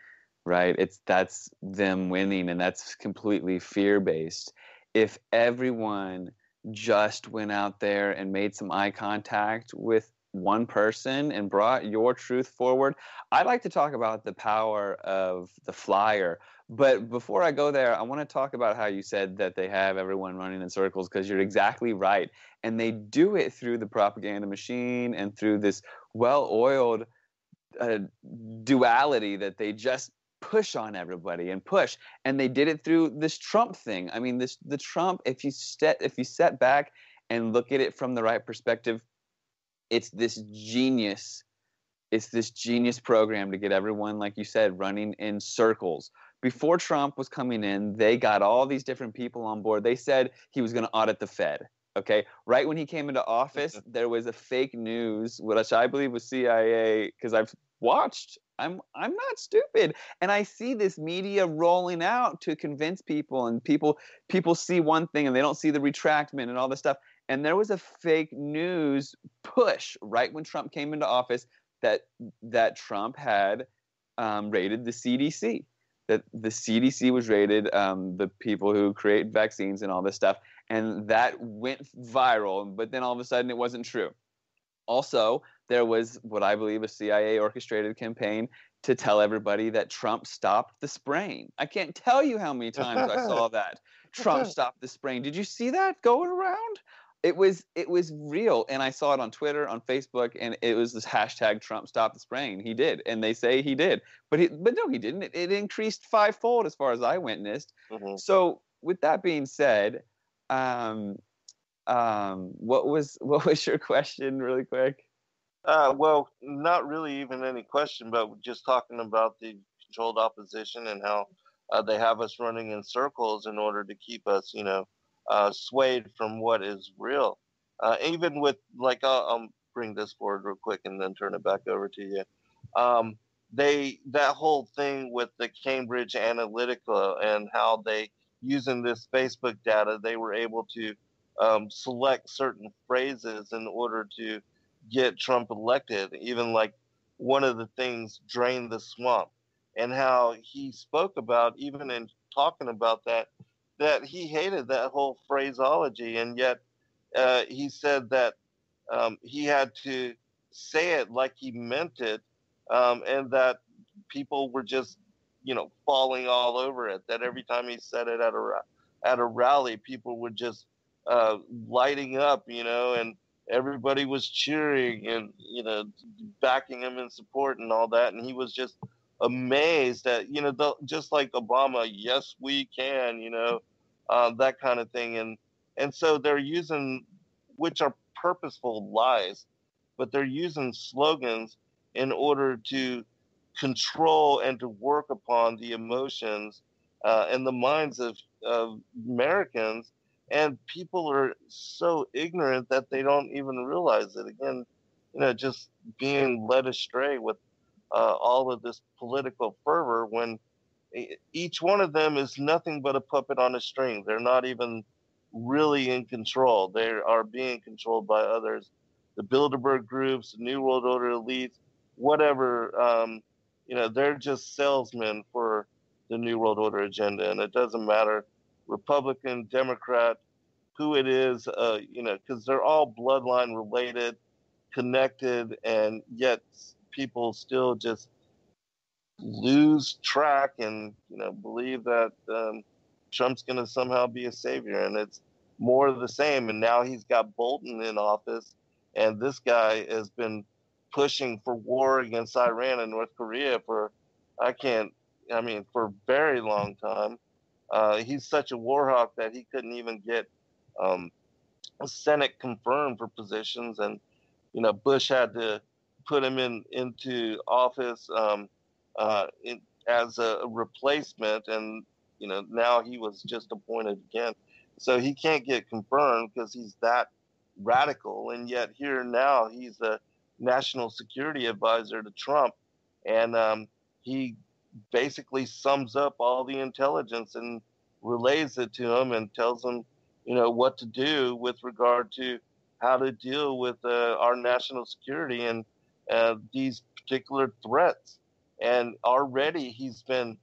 right? That's them winning, and that's completely fear-based. If everyone just went out there and made some eye contact with one person and brought your truth forward. I'd like to talk about the power of the flyer. But before I go there, I want to talk about how you said that they have everyone running in circles, because you're exactly right. And they do it through the propaganda machine and through this well-oiled duality that they just push on everybody and push. And they did it through this Trump thing. I mean, the Trump, if you set back and look at it from the right perspective, it's this genius program to get everyone, like you said, running in circles. Before Trump was coming in, they got all these different people on board. They said he was going to audit the Fed. Okay, right when he came into office, there was a fake news, which I believe was CIA, because I've watched. I'm not stupid, and I see this media rolling out to convince people, and people see one thing and they don't see the retractment and all this stuff. And there was a fake news push right when Trump came into office that Trump had raided the CDC. That the CDC was raided, the people who create vaccines and all this stuff, and that went viral. But then all of a sudden, it wasn't true. Also, there was what I believe a CIA orchestrated campaign to tell everybody that Trump stopped the spraying. I can't tell you how many times I saw that. Trump stopped the spraying. Did you see that going around? It was real, and I saw it on Twitter, on Facebook, and it was this hashtag Trump stop the spraying. He did, and they say he did, but no, he didn't. It increased fivefold as far as I witnessed. Mm-hmm. So with that being said, what was your question, really quick? Well, not really even any question, but just talking about the controlled opposition and how they have us running in circles in order to keep us, swayed from what is real. Even with, like, I'll bring this forward real quick and then turn it back over to you. That whole thing with the Cambridge Analytica and how they, using this Facebook data, they were able to select certain phrases in order to get Trump elected. Even like one of the things, drain the swamp, and how he spoke about, even in talking about that he hated that whole phraseology, and yet he said that he had to say it like he meant it, and that people were just, falling all over it. That every time he said it at a rally, people were just lighting up, and everybody was cheering and backing him in support and all that, and he was just amazed at just like Obama, yes we can, that kind of thing, and so they're using, which are purposeful lies, but they're using slogans in order to control and to work upon the emotions and the minds of Americans. And people are so ignorant that they don't even realize it. Again, just being led astray with all of this political fervor, when each one of them is nothing but a puppet on a string. They're not even really in control. They are being controlled by others. The Bilderberg groups, the New World Order elites, whatever, they're just salesmen for the New World Order agenda. And it doesn't matter, Republican, Democrat, who it is, because they're all bloodline related, connected, and yet people still just lose track and believe that Trump's going to somehow be a savior, and it's more of the same. And now he's got Bolton in office, and this guy has been pushing for war against Iran and North Korea for for a very long time. He's such a war hawk that he couldn't even get a Senate confirmed for positions, and Bush had to put him into office as a replacement, and now he was just appointed again, so he can't get confirmed because he's that radical, and yet here now he's a national security advisor to Trump, and he basically sums up all the intelligence and relays it to him and tells him what to do with regard to how to deal with our national security and these particular threats. And already he's been,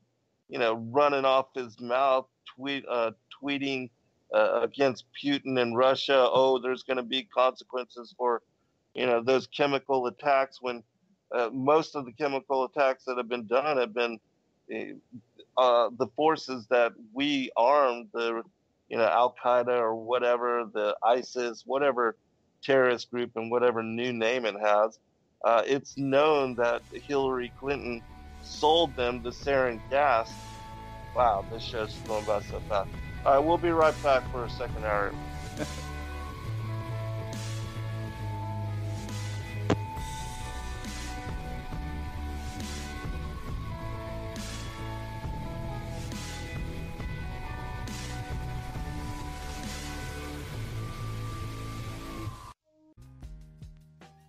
running off his mouth, tweeting against Putin and Russia. Oh, there's going to be consequences for, those chemical attacks. When most of the chemical attacks that have been done have been the forces that we armed, the Al Qaeda or whatever, the ISIS, whatever terrorist group and whatever new name it has. It's known that Hillary Clinton sold them the sarin gas. Wow, this show's going by so fast. All right, we'll be right back for a second hour.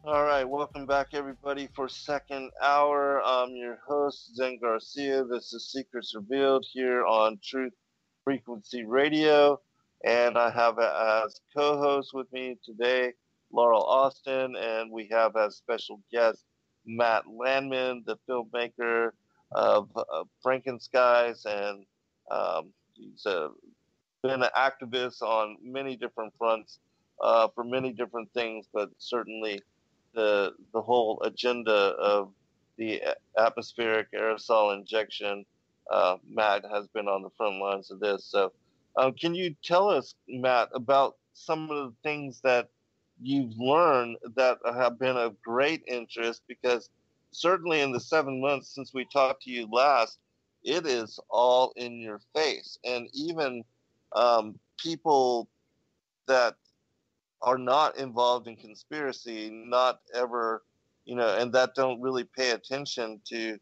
All right, welcome back, everybody, for second hour. I'm your host, Zen Garcia. This is Secrets Revealed here on Truth Frequency Radio, and I have as co-host with me today Laurel Austin, and we have as special guest Matt Landman, the filmmaker of Frankenskies, and he's been an activist on many different fronts for many different things, but certainly the whole agenda of the atmospheric aerosol injection. Matt has been on the front lines of this. So can you tell us, Matt, about some of the things that you've learned that have been of great interest? Because certainly in the 7 months since we talked to you last, it is all in your face. And even people that are not involved in conspiracy, not ever, and that don't really pay attention to,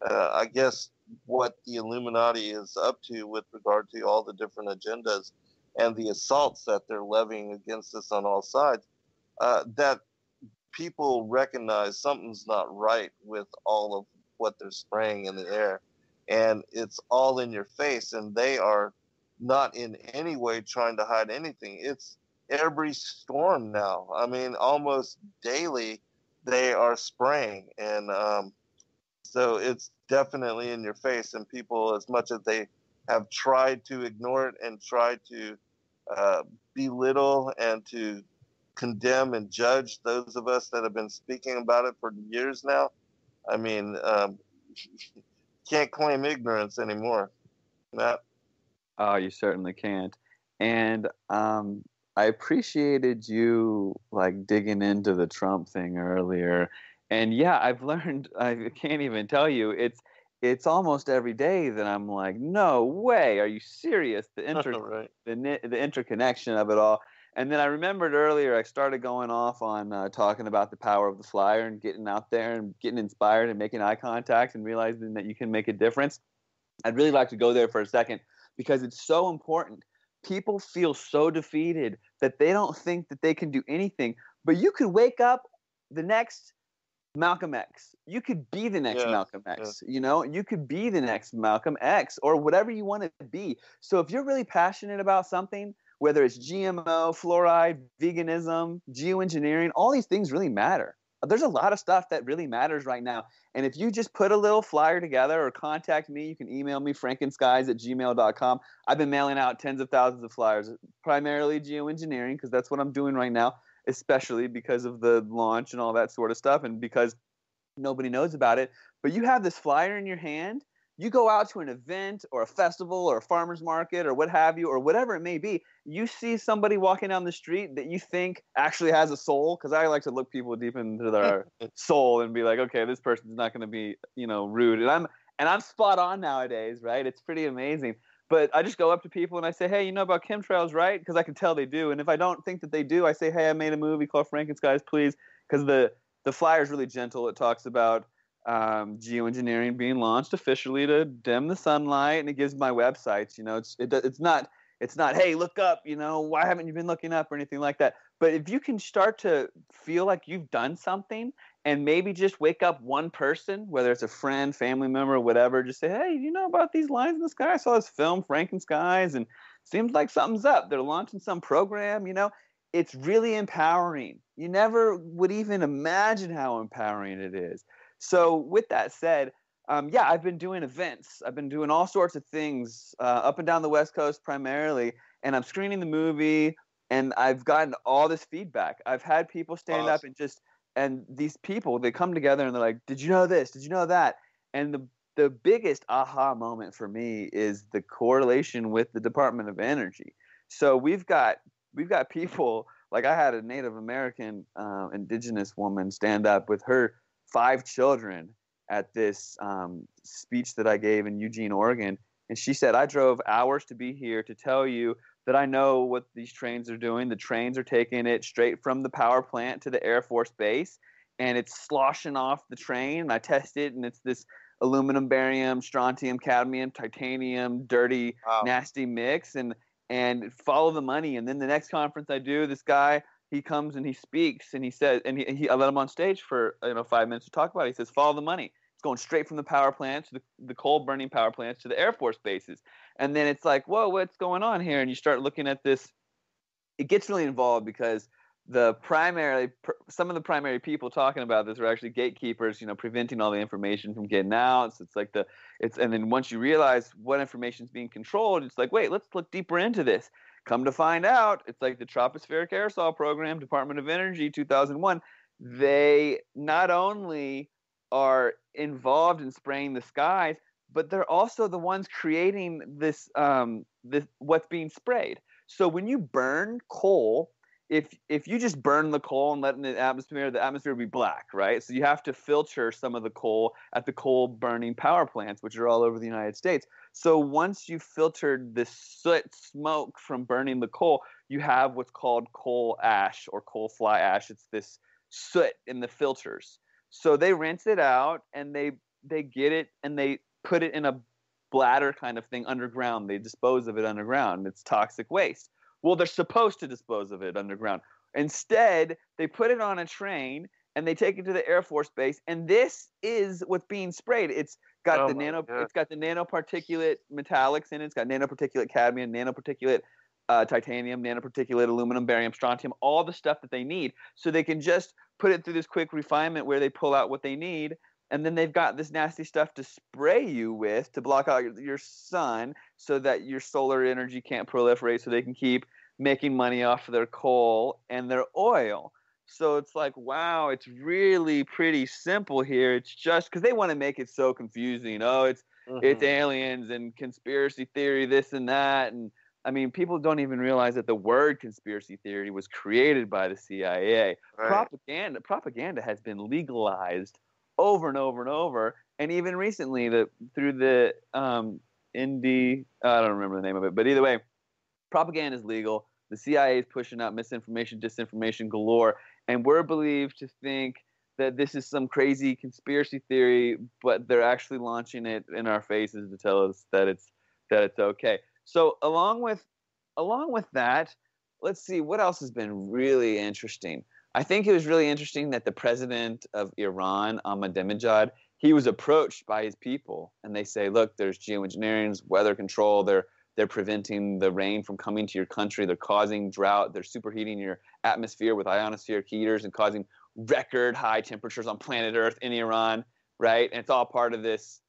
I guess, what the Illuminati is up to with regard to all the different agendas and the assaults that they're levying against us on all sides, that people recognize something's not right with all of what they're spraying in the air. And it's all in your face, and they are not in any way trying to hide anything. It's every storm now. I mean, almost daily they are spraying, and so it's definitely in your face. And people, as much as they have tried to ignore it and tried to belittle and to condemn and judge those of us that have been speaking about it for years now, I mean, can't claim ignorance anymore. Matt? Oh, you certainly can't. And I appreciated you digging into the Trump thing earlier. And yeah, I've learned, I can't even tell you, it's almost every day that I'm like, no way, are you serious? Right. The interconnection of it all. And then I remembered earlier I started going off on talking about the power of the flyer and getting out there and getting inspired and making eye contact and realizing that you can make a difference. I'd really like to go there for a second because it's so important. People feel so defeated that they don't think that they can do anything. But you could wake up the next Malcolm X. You could be the next Malcolm X. Yeah. You could be the next Malcolm X or whatever you want to be. So if you're really passionate about something, whether it's GMO, fluoride, veganism, geoengineering, all these things really matter. There's a lot of stuff that really matters right now. And if you just put a little flyer together or contact me, you can email me, frankenskies@gmail.com. I've been mailing out tens of thousands of flyers, primarily geoengineering, because that's what I'm doing right now, especially because of the launch and all that sort of stuff. And because Nobody knows about it. But you have this flyer in your hand. You go out to an event or a festival or a farmer's market or what have you, or whatever it may be. You see somebody walking down the street that you think actually has a soul, because I like to look people deep into their soul and be like, okay, this person's not going to be, rude. And I'm spot on nowadays, right? It's pretty amazing. But I just go up to people and I say, hey, you know about chemtrails, right? Because I can tell they do. And if I don't think that they do, I say, hey, I made a movie called Frankenskies, please. Because the flyer is really gentle. It talks about geoengineering being launched officially to dim the sunlight, and it gives my websites. It's not hey, look up, why haven't you been looking up or anything like that. But if you can start to feel like you've done something, and maybe just wake up one person, whether it's a friend, family member, whatever, just say, hey, you know about these lines in the sky? I saw this film Frankenskies and seems like something's up. They're launching some program. It's really empowering. You never would even imagine how empowering it is. So with that said, I've been doing events. I've been doing all sorts of things up and down the West Coast primarily, and I'm screening the movie, and I've gotten all this feedback. I've had people stand up and these people, they come together and they're like, did you know this? Did you know that? And the biggest aha moment for me is the correlation with the Department of Energy. So we've got people, like I had a Native American indigenous woman stand up with her 5 children at this speech that I gave in Eugene, Oregon. And she said, I drove hours to be here to tell you that I know what these trains are doing. The trains are taking it straight from the power plant to the Air Force Base, and it's sloshing off the train. And I test it, and it's this aluminum, barium, strontium, cadmium, titanium, dirty, nasty mix, and follow the money. And then the next conference I do, this guy, he comes and he speaks, and he says, and I let him on stage for 5 minutes to talk about it. He says, follow the money. It's going straight from the power plants to the coal burning power plants to the Air Force bases. And then it's like, whoa, what's going on here? And you start looking at this. It gets really involved because some of the primary people talking about this are actually gatekeepers, preventing all the information from getting out. So it's like and then once you realize what information is being controlled, it's like, wait, let's look deeper into this. Come to find out, it's like the stratospheric aerosol program, Department of Energy, 2001. They not only are involved in spraying the skies, but they're also the ones creating this what's being sprayed. So when you burn coal, if you just burn the coal and let it in the atmosphere would be black, right? So you have to filter some of the coal at the coal burning power plants, which are all over the United States. So once you've filtered the soot smoke from burning the coal, you have what's called coal ash or coal fly ash. It's this soot in the filters. So they rinse it out, and they get it and they put it in a bladder kind of thing underground. They dispose of it underground. It's toxic waste. Well, they're supposed to dispose of it underground. Instead, they put it on a train and they take it to the Air Force Base, and this is what's being sprayed. It's got it's got the nanoparticulate metallics in it. It's got nanoparticulate cadmium, nanoparticulate titanium, nanoparticulate aluminum, barium, strontium, all the stuff that they need. So they can just put it through this quick refinement where they pull out what they need, and then they've got this nasty stuff to spray you with to block out your sun so that your solar energy can't proliferate, so they can keep making money off of their coal and their oil. So it's like, wow, it's really pretty simple here. It's just because they want to make it so confusing. Oh, it's aliens and conspiracy theory, this and that. And I mean, people don't even realize that the word conspiracy theory was created by the CIA. Right. Propaganda has been legalized over and over and over. And even recently, through the I don't remember the name of it, but either way, propaganda is legal. The CIA is pushing out misinformation, disinformation galore, and we're believed to think that this is some crazy conspiracy theory, but they're actually launching it in our faces to tell us that it's okay. So along with that, let's see what else has been really interesting. I think it was really interesting that the president of Iran, Ahmadinejad, he was approached by his people, and they say, look, there's geoengineering, weather control, they're preventing the rain from coming to your country, they're causing drought, they're superheating your atmosphere with ionospheric heaters and causing record high temperatures on planet Earth in Iran, right? And it's all part of this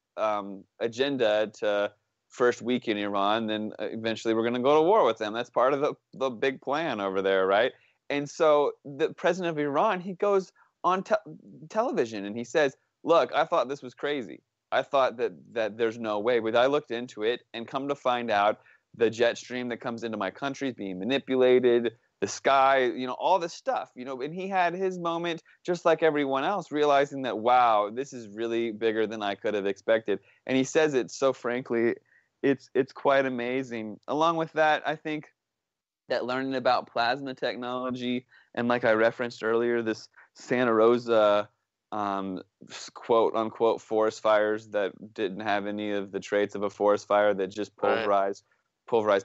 agenda to first weaken Iran, then eventually we're going to go to war with them. That's part of the big plan over there, right? And so the president of Iran, he goes on television and he says, look, I thought this was crazy. I thought that there's no way. But I looked into it and come to find out the jet stream that comes into my country is being manipulated, the sky, all this stuff, and he had his moment just like everyone else, realizing that, wow, this is really bigger than I could have expected. And he says it so frankly, it's quite amazing. Along with that, I think that learning about plasma technology and, like I referenced earlier, this Santa Rosa quote unquote forest fires that didn't have any of the traits of a forest fire, that just pulverized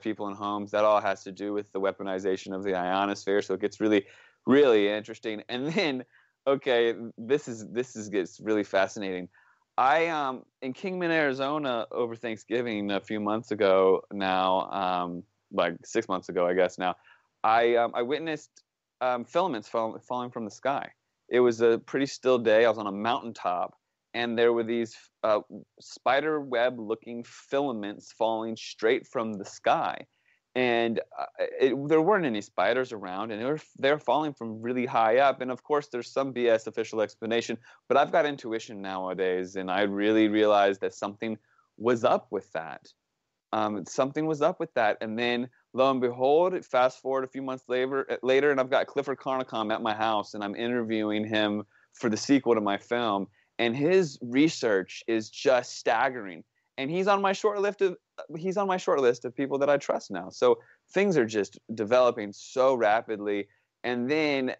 people in homes, that all has to do with the weaponization of the ionosphere. So it gets really, really interesting. And then, okay, this gets really fascinating. I in Kingman, Arizona, over Thanksgiving a few months ago now, like 6 months ago, I guess now, I witnessed filaments falling from the sky. It was a pretty still day. I was on a mountaintop, and there were these spider web looking filaments falling straight from the sky. And there weren't any spiders around, and they're falling from really high up. And of course, there's some BS official explanation, but I've got intuition nowadays, and I really realized that something was up with that. Something was up with that. And then, lo and behold, fast forward a few months later, and I've got Clifford Carnicom at my house, and I'm interviewing him for the sequel to my film. And his research is just staggering. And he's on my short list of people that I trust now. So things are just developing so rapidly. And then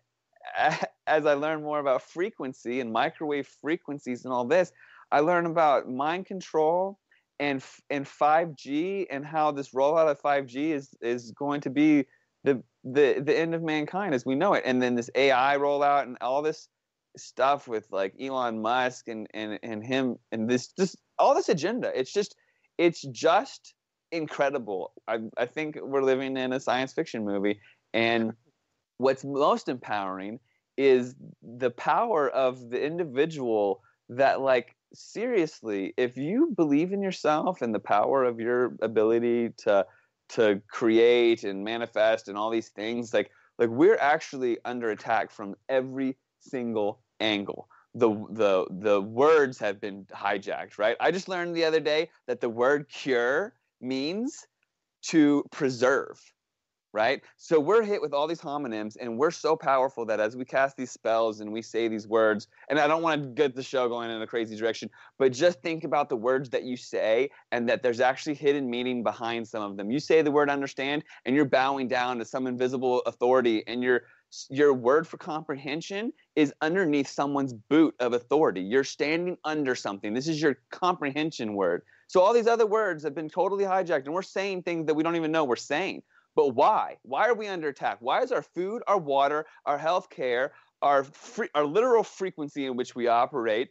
as I learn more about frequency and microwave frequencies and all this, I learn about mind control and 5G, and how this rollout of 5G is going to be the end of mankind as we know it. And then this AI rollout and all this stuff with like Elon Musk and him and this, just all this agenda. It's just incredible. I think we're living in a science fiction movie. And what's most empowering is the power of the individual that, like, seriously, if you believe in yourself and the power of your ability to create and manifest and all these things, like we're actually under attack from every single angle. The words have been hijacked, right? I just learned the other day that the word cure means to preserve, right? So we're hit with all these homonyms, and we're so powerful that as we cast these spells and we say these words, and I don't want to get the show going in a crazy direction, but just think about the words that you say, and that there's actually hidden meaning behind some of them. You say the word understand, and you're bowing down to some invisible authority, and your word for comprehension is underneath someone's boot of authority. You're standing under something. This is your comprehension word. So all these other words have been totally hijacked, and we're saying things that we don't even know we're saying. But why? Why are we under attack? Why is our food, our water, our health care, our literal frequency in which we operate,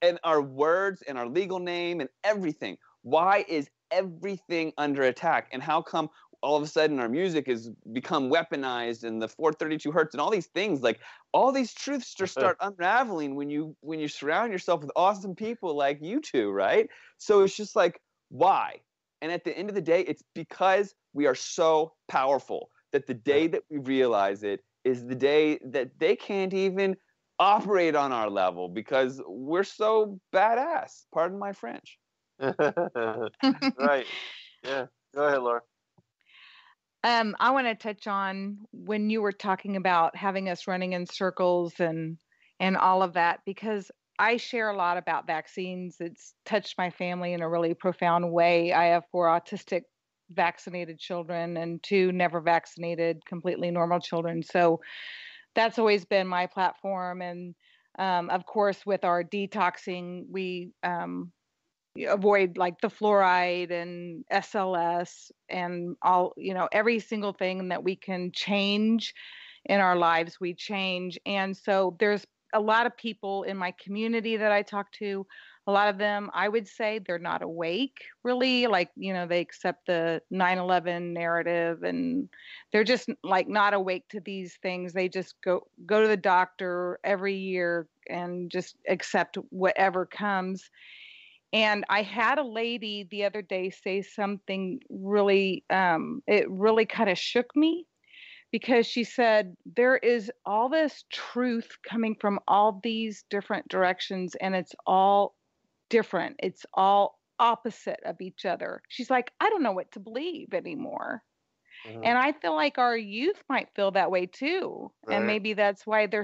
and our words and our legal name and everything, why is everything under attack? And how come all of a sudden our music has become weaponized, and the 432 hertz and all these things, like all these truths just start unraveling when you surround yourself with awesome people like you two, right? So it's just like, why? And at the end of the day, it's because we are so powerful that the day that we realize it is the day that they can't even operate on our level, because we're so badass. Pardon my French. Right. Yeah. Go ahead, Laura. I want to touch on when you were talking about having us running in circles and all of that, because I share a lot about vaccines. It's touched my family in a really profound way. I have 4 autistic vaccinated children and 2 never vaccinated, completely normal children. So that's always been my platform. And of course, with our detoxing, we avoid like the fluoride and SLS and all, every single thing that we can change in our lives, we change. And so there's a lot of people in my community that I talk to. A lot of them, I would say, they're not awake, really. Like, they accept the 9/11 narrative, and they're just like not awake to these things. They just go to the doctor every year and just accept whatever comes. And I had a lady the other day say something really, it really kind of shook me, because she said there is all this truth coming from all these different directions, and it's all different. It's all opposite of each other. She's like, I don't know what to believe anymore. Mhm. And I feel like our youth might feel that way too. And Right. maybe that's why they're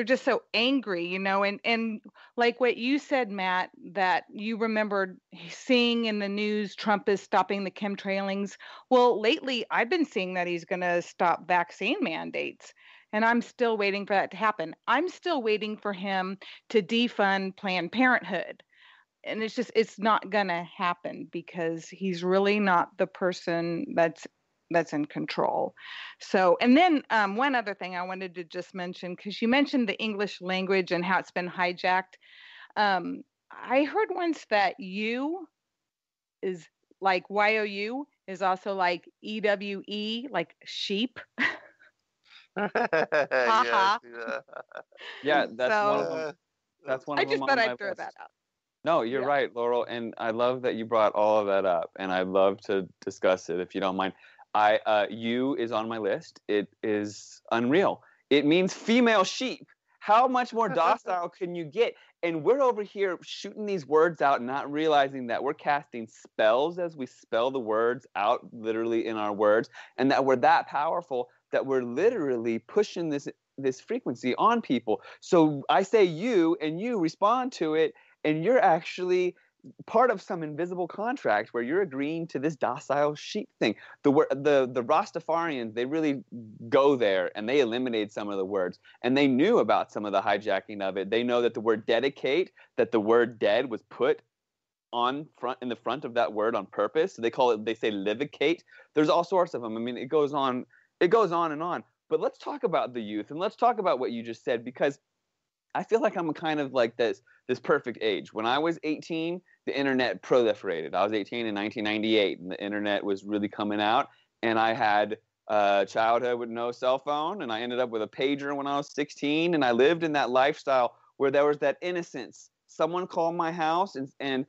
just so angry, you know, and like what you said, Matt, that you remembered seeing in the news Trump is stopping the chemtrailings. Well, lately I've been seeing that he's going to stop vaccine mandates, and I'm still waiting for that to happen. I'm still waiting for him to defund Planned Parenthood. And it's not going to happen because he's really not the person that's in control. So, and then one other thing I wanted to just mention, because you mentioned the English language and how it's been hijacked. I heard once that you is like YOU is also like EWE, like sheep. Yeah, Haha. Yeah, that's one of them. Uh, That's one I of them just on thought my I'd throw list. that out. No, you're Yeah. right, Laurel, and I love that you brought all of that up, and I'd love to discuss it if you don't mind. You is on my list. It is unreal. It means female sheep. How much more docile can you get? And we're over here shooting these words out, not realizing that we're casting spells as we spell the words out, literally in our words, and that we're that powerful that we're literally pushing this frequency on people. So I say you, and you respond to it, and you're actually part of some invisible contract where you're agreeing to this docile sheep thing. The Rastafarians, they really go there, and they eliminated some of the words, and they knew about some of the hijacking of it. They know that the word dedicate, that the word dead was put in the front of that word on purpose. So they say livicate. There's all sorts of them. I mean, it goes on and on. But let's talk about the youth, and let's talk about what you just said, because I feel like I'm kind of like this perfect age. When I was 18, the internet proliferated. I was 18 in 1998, and the internet was really coming out. And I had a childhood with no cell phone, and I ended up with a pager when I was 16. And I lived in that lifestyle where there was that innocence. Someone called my house, and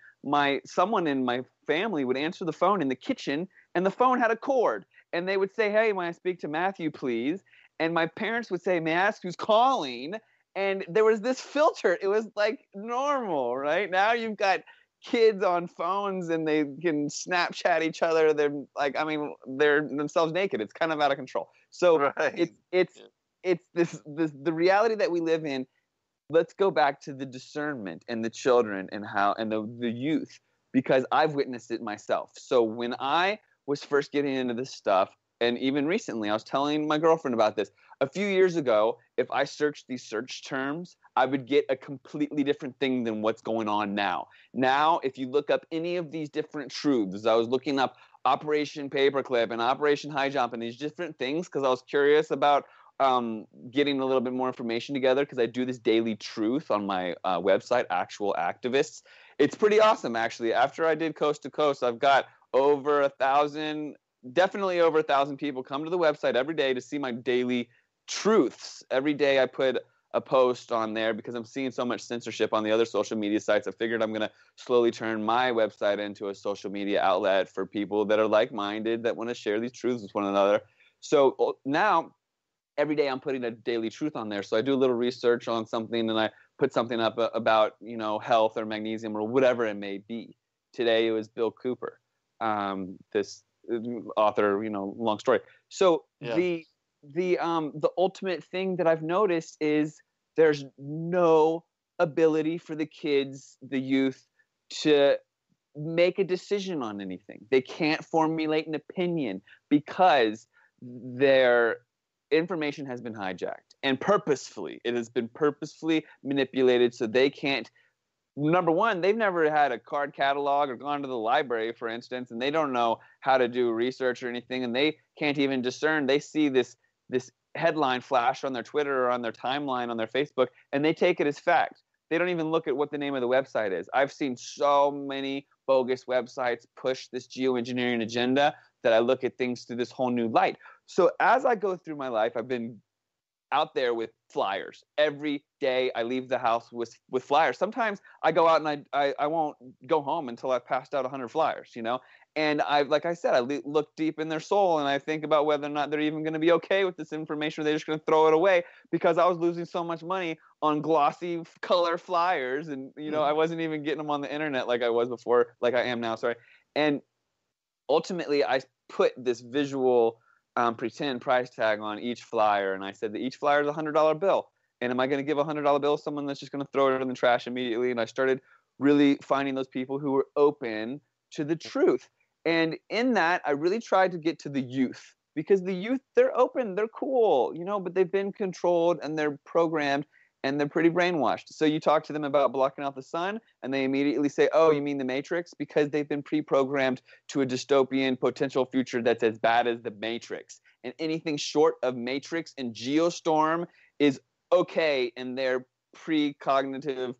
someone in my family would answer the phone in the kitchen, and the phone had a cord. And they would say, "Hey, may I speak to Matthew, please?" And my parents would say, "May I ask who's calling?" And there was this filter. It was like normal, right? Now you've got kids on phones, and they can Snapchat each other. They're like, I mean, they're themselves naked. It's kind of out of control. So Right. it's this the reality that we live in. Let's go back to the discernment and the children and the youth, because I've witnessed it myself. So when I was first getting into this stuff, and even recently, I was telling my girlfriend about this. A few years ago, if I searched these search terms, I would get a completely different thing than what's going on now. Now, if you look up any of these different truths, I was looking up Operation Paperclip and Operation High Jump and these different things because I was curious about getting a little bit more information together, because I do this daily truth on my website, Actual Activists. It's pretty awesome, actually. After I did Coast to Coast, I've got over 1,000, definitely over 1,000 people come to the website every day to see my daily truths. Every day I put a post on there because I'm seeing so much censorship on the other social media sites. I figured I'm going to slowly turn my website into a social media outlet for people that are like-minded, that want to share these truths with one another. So now every day I'm putting a daily truth on there. So I do a little research on something, and I put something up about, health or magnesium or whatever it may be. Today it was Bill Cooper, this author, long story. So Yeah. the ultimate thing that I've noticed is there's no ability for the kids, the youth, to make a decision on anything. They can't formulate an opinion because their information has been hijacked, and purposefully. It has been purposefully manipulated so they can't. Number one, they've never had a card catalog or gone to the library, for instance, and they don't know how to do research or anything, and they can't even discern. They see this headline flash on their Twitter or on their timeline on their Facebook, and they take it as fact. They don't even look at what the name of the website is. I've seen so many bogus websites push this geoengineering agenda that I look at things through this whole new light. So as I go through my life, I've been out there with flyers. Every day I leave the house with flyers. Sometimes I go out and I won't go home until I've passed out 100 flyers, And like I said, I look deep in their soul and I think about whether or not they're even going to be okay with this information, or they're just going to throw it away, because I was losing so much money on glossy color flyers. And, I wasn't even getting them on the internet like I was before, like I am now, sorry. And ultimately, I put this visual pretend price tag on each flyer. And I said that each flyer is a $100 bill. And am I going to give a $100 bill to someone that's just going to throw it in the trash immediately? And I started really finding those people who were open to the truth. And in that, I really tried to get to the youth, because the youth, they're open, they're cool, but they've been controlled and they're programmed and they're pretty brainwashed. So you talk to them about blocking out the sun and they immediately say, oh, you mean the Matrix? Because they've been pre-programmed to a dystopian potential future that's as bad as the Matrix. And anything short of Matrix and Geostorm is okay in their precognitive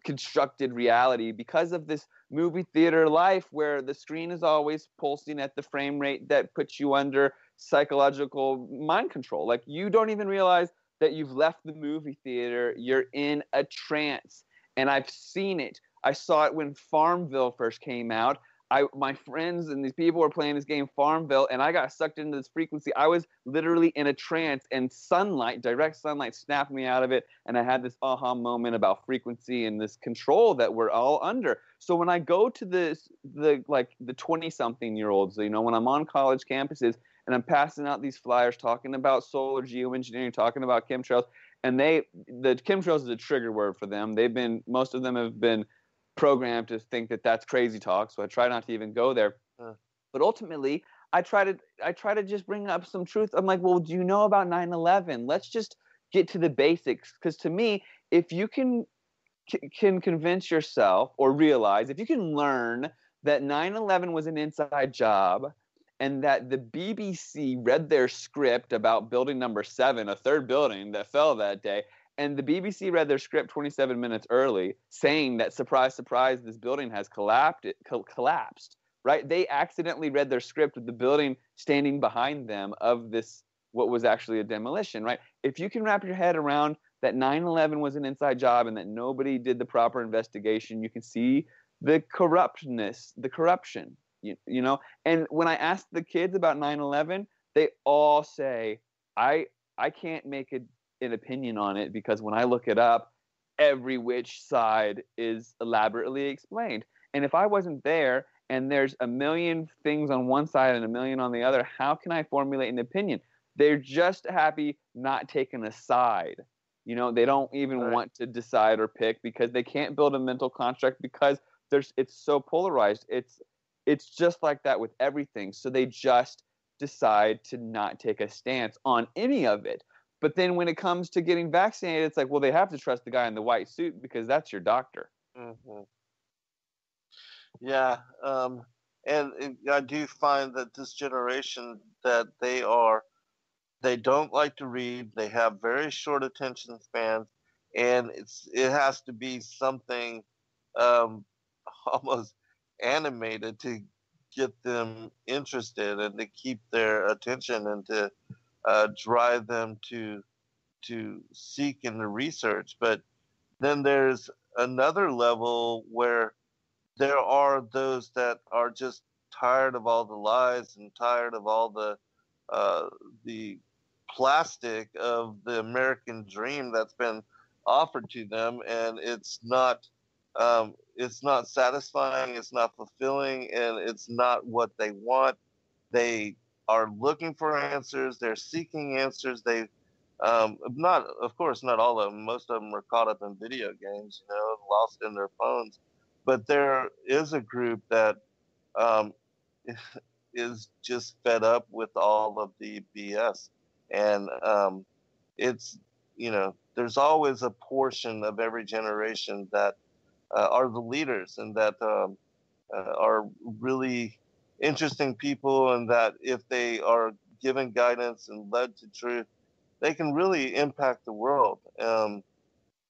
constructed reality, because of this movie theater life where the screen is always pulsing at the frame rate that puts you under psychological mind control. Like, you don't even realize that you've left the movie theater. You're in a trance. And I've seen it. I saw it when Farmville first came out. My friends and these people were playing this game Farmville, and I got sucked into this frequency. I was literally in a trance, and direct sunlight snapped me out of it, and I had this aha moment about frequency and this control that we're all under. So when I go to the 20-something-year-olds, when I'm on college campuses and I'm passing out these flyers talking about solar geoengineering, talking about chemtrails, and the chemtrails is a trigger word for them. Most of them have been programmed to think that that's crazy talk, so I try not to even go there. But ultimately, I try to just bring up some truth. I'm like, well, do you know about 9/11? Let's just get to the basics, because to me, if you can convince yourself or realize, if you can learn that 9/11 was an inside job, and that the BBC read their script about building number 7, a third building that fell that day, and the BBC read their script 27 minutes early, saying that, surprise, surprise, this building has collapsed, right? They accidentally read their script with the building standing behind them of this, what was actually a demolition, right? If you can wrap your head around that 9/11 was an inside job and that nobody did the proper investigation, you can see the corruption, And when I ask the kids about 9/11, they all say, I can't make an opinion on it, because when I look it up, every which side is elaborately explained. And if I wasn't there and there's a million things on one side and a million on the other, how can I formulate an opinion? They're just happy not taking a side. They don't even want to decide or pick, because they can't build a mental construct, because it's so polarized. It's just like that with everything. So they just decide to not take a stance on any of it. But then when it comes to getting vaccinated, it's like, well, they have to trust the guy in the white suit, because that's your doctor. Mm-hmm. Yeah. And I do find that this generation, that they don't like to read. They have very short attention spans, and it has to be something almost animated to get them interested and to keep their attention and to drive them to seek and to research. But then there's another level where there are those that are just tired of all the lies and tired of all the plastic of the American dream that's been offered to them, and it's not satisfying, it's not fulfilling, and it's not what they want. They are looking for answers. They're seeking answers. They not, of course, not all of them. Most of them are caught up in video games, lost in their phones. But there is a group that is just fed up with all of the BS, and it's there's always a portion of every generation that are the leaders, and that are really interesting people, and that if they are given guidance and led to truth, they can really impact the world.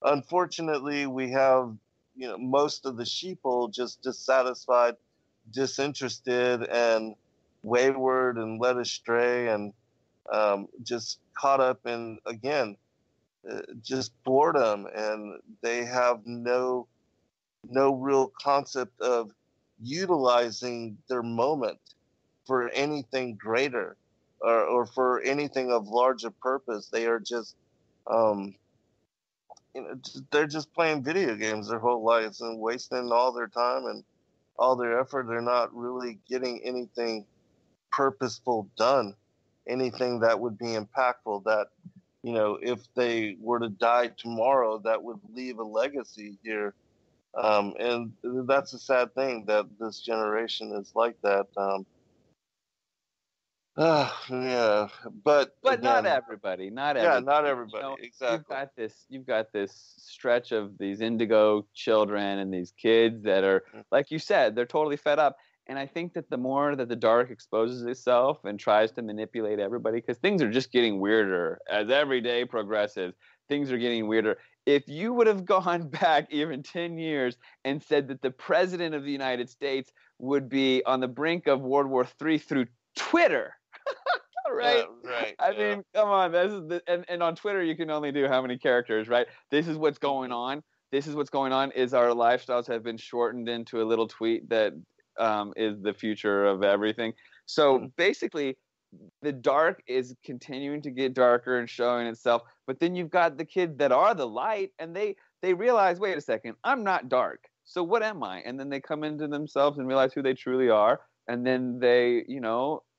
Unfortunately, we have most of the sheeple just dissatisfied, disinterested, and wayward, and led astray, and just caught up in, again, just boredom, and they have no real concept of utilizing their moment for anything greater, or for anything of larger purpose. They are just, they're just playing video games their whole lives and wasting all their time and all their effort. They're not really getting anything purposeful done, anything that would be impactful, that, if they were to die tomorrow, that would leave a legacy here. And that's a sad thing that this generation is like that. Yeah, but But again, not everybody. Not yeah, everybody. not everybody. Exactly. You've got this stretch of these indigo children and these kids that are, like you said, they're totally fed up. And I think that the more that the dark exposes itself and tries to manipulate everybody, because things are just getting weirder as every day progresses, things are getting weirder. If you would have gone back even 10 years and said that the president of the United States would be on the brink of World War III through Twitter, right? Yeah, right. I mean, come on. This is and on Twitter you can only do how many characters, right? This is what's going on. This is what's going on. Is our lifestyles have been shortened into a little tweet that is the future of everything. So basically, the dark is continuing to get darker and showing itself. But then you've got the kids that are the light, and they realize, wait a second, I'm not dark. So what am I? And then they come into themselves and realize who they truly are. And then they,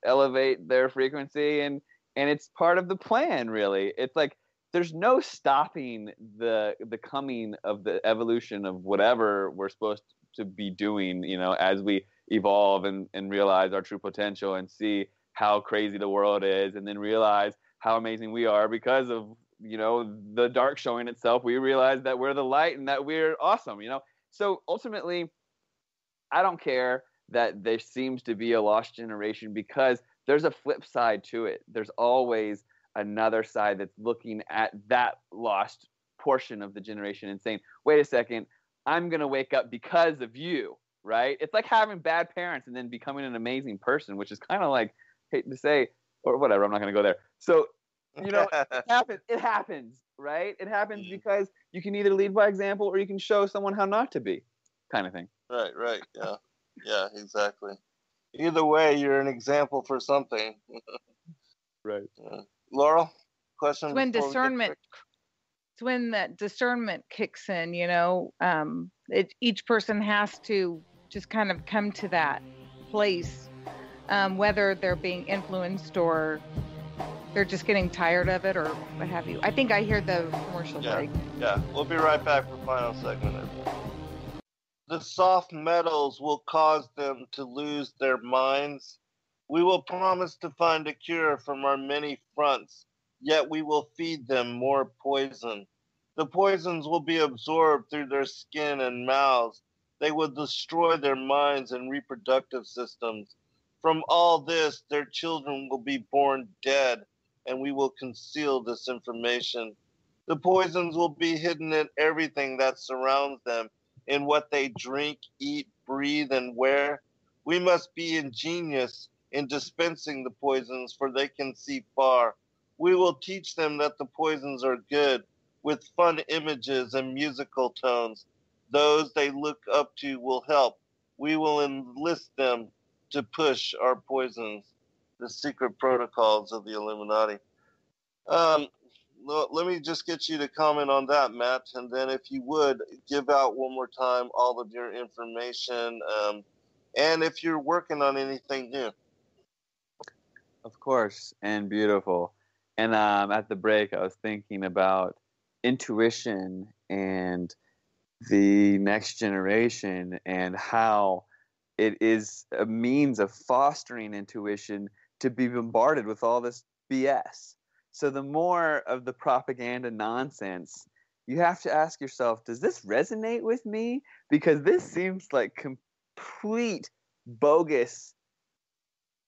elevate their frequency, and it's part of the plan, really. It's like there's no stopping the coming of the evolution of whatever we're supposed to be doing, as we evolve and realize our true potential and see how crazy the world is, and then realize how amazing we are because of, the dark showing itself. We realize that we're the light and that we're awesome, So ultimately, I don't care that there seems to be a lost generation, because there's a flip side to it. There's always another side that's looking at that lost portion of the generation and saying, wait a second, I'm going to wake up because of you, right? It's like having bad parents and then becoming an amazing person, which is kind of like, hate to say, or whatever, I'm not going to go there. So, it happens, right? It happens because you can either lead by example or you can show someone how not to be, kind of thing. Right, yeah. Yeah, exactly. Either way, you're an example for something. Right. Laurel, question? It's when discernment. It's when that discernment kicks in. Each person has to just kind of come to that place, whether they're being influenced or they're just getting tired of it or what have you. I think I hear the commercial break. Yeah, we'll be right back for final segment. The soft metals will cause them to lose their minds. We will promise to find a cure from our many fronts, yet we will feed them more poison. The poisons will be absorbed through their skin and mouths. They will destroy their minds and reproductive systems. From all this, their children will be born dead, and we will conceal this information. The poisons will be hidden in everything that surrounds them, in what they drink, eat, breathe, and wear. We must be ingenious in dispensing the poisons, for they can see far. We will teach them that the poisons are good, with fun images and musical tones. Those they look up to will help. We will enlist them to push our poisons. The secret protocols of the Illuminati. Let me just get you to comment on that, Matt, and then if you would, give out one more time all of your information, and if you're working on anything new. Of course, and beautiful. And at the break, I was thinking about intuition and the next generation and how it is a means of fostering intuition to be bombarded with all this BS. So the more of the propaganda nonsense, you have to ask yourself, does this resonate with me? Because this seems like complete bogus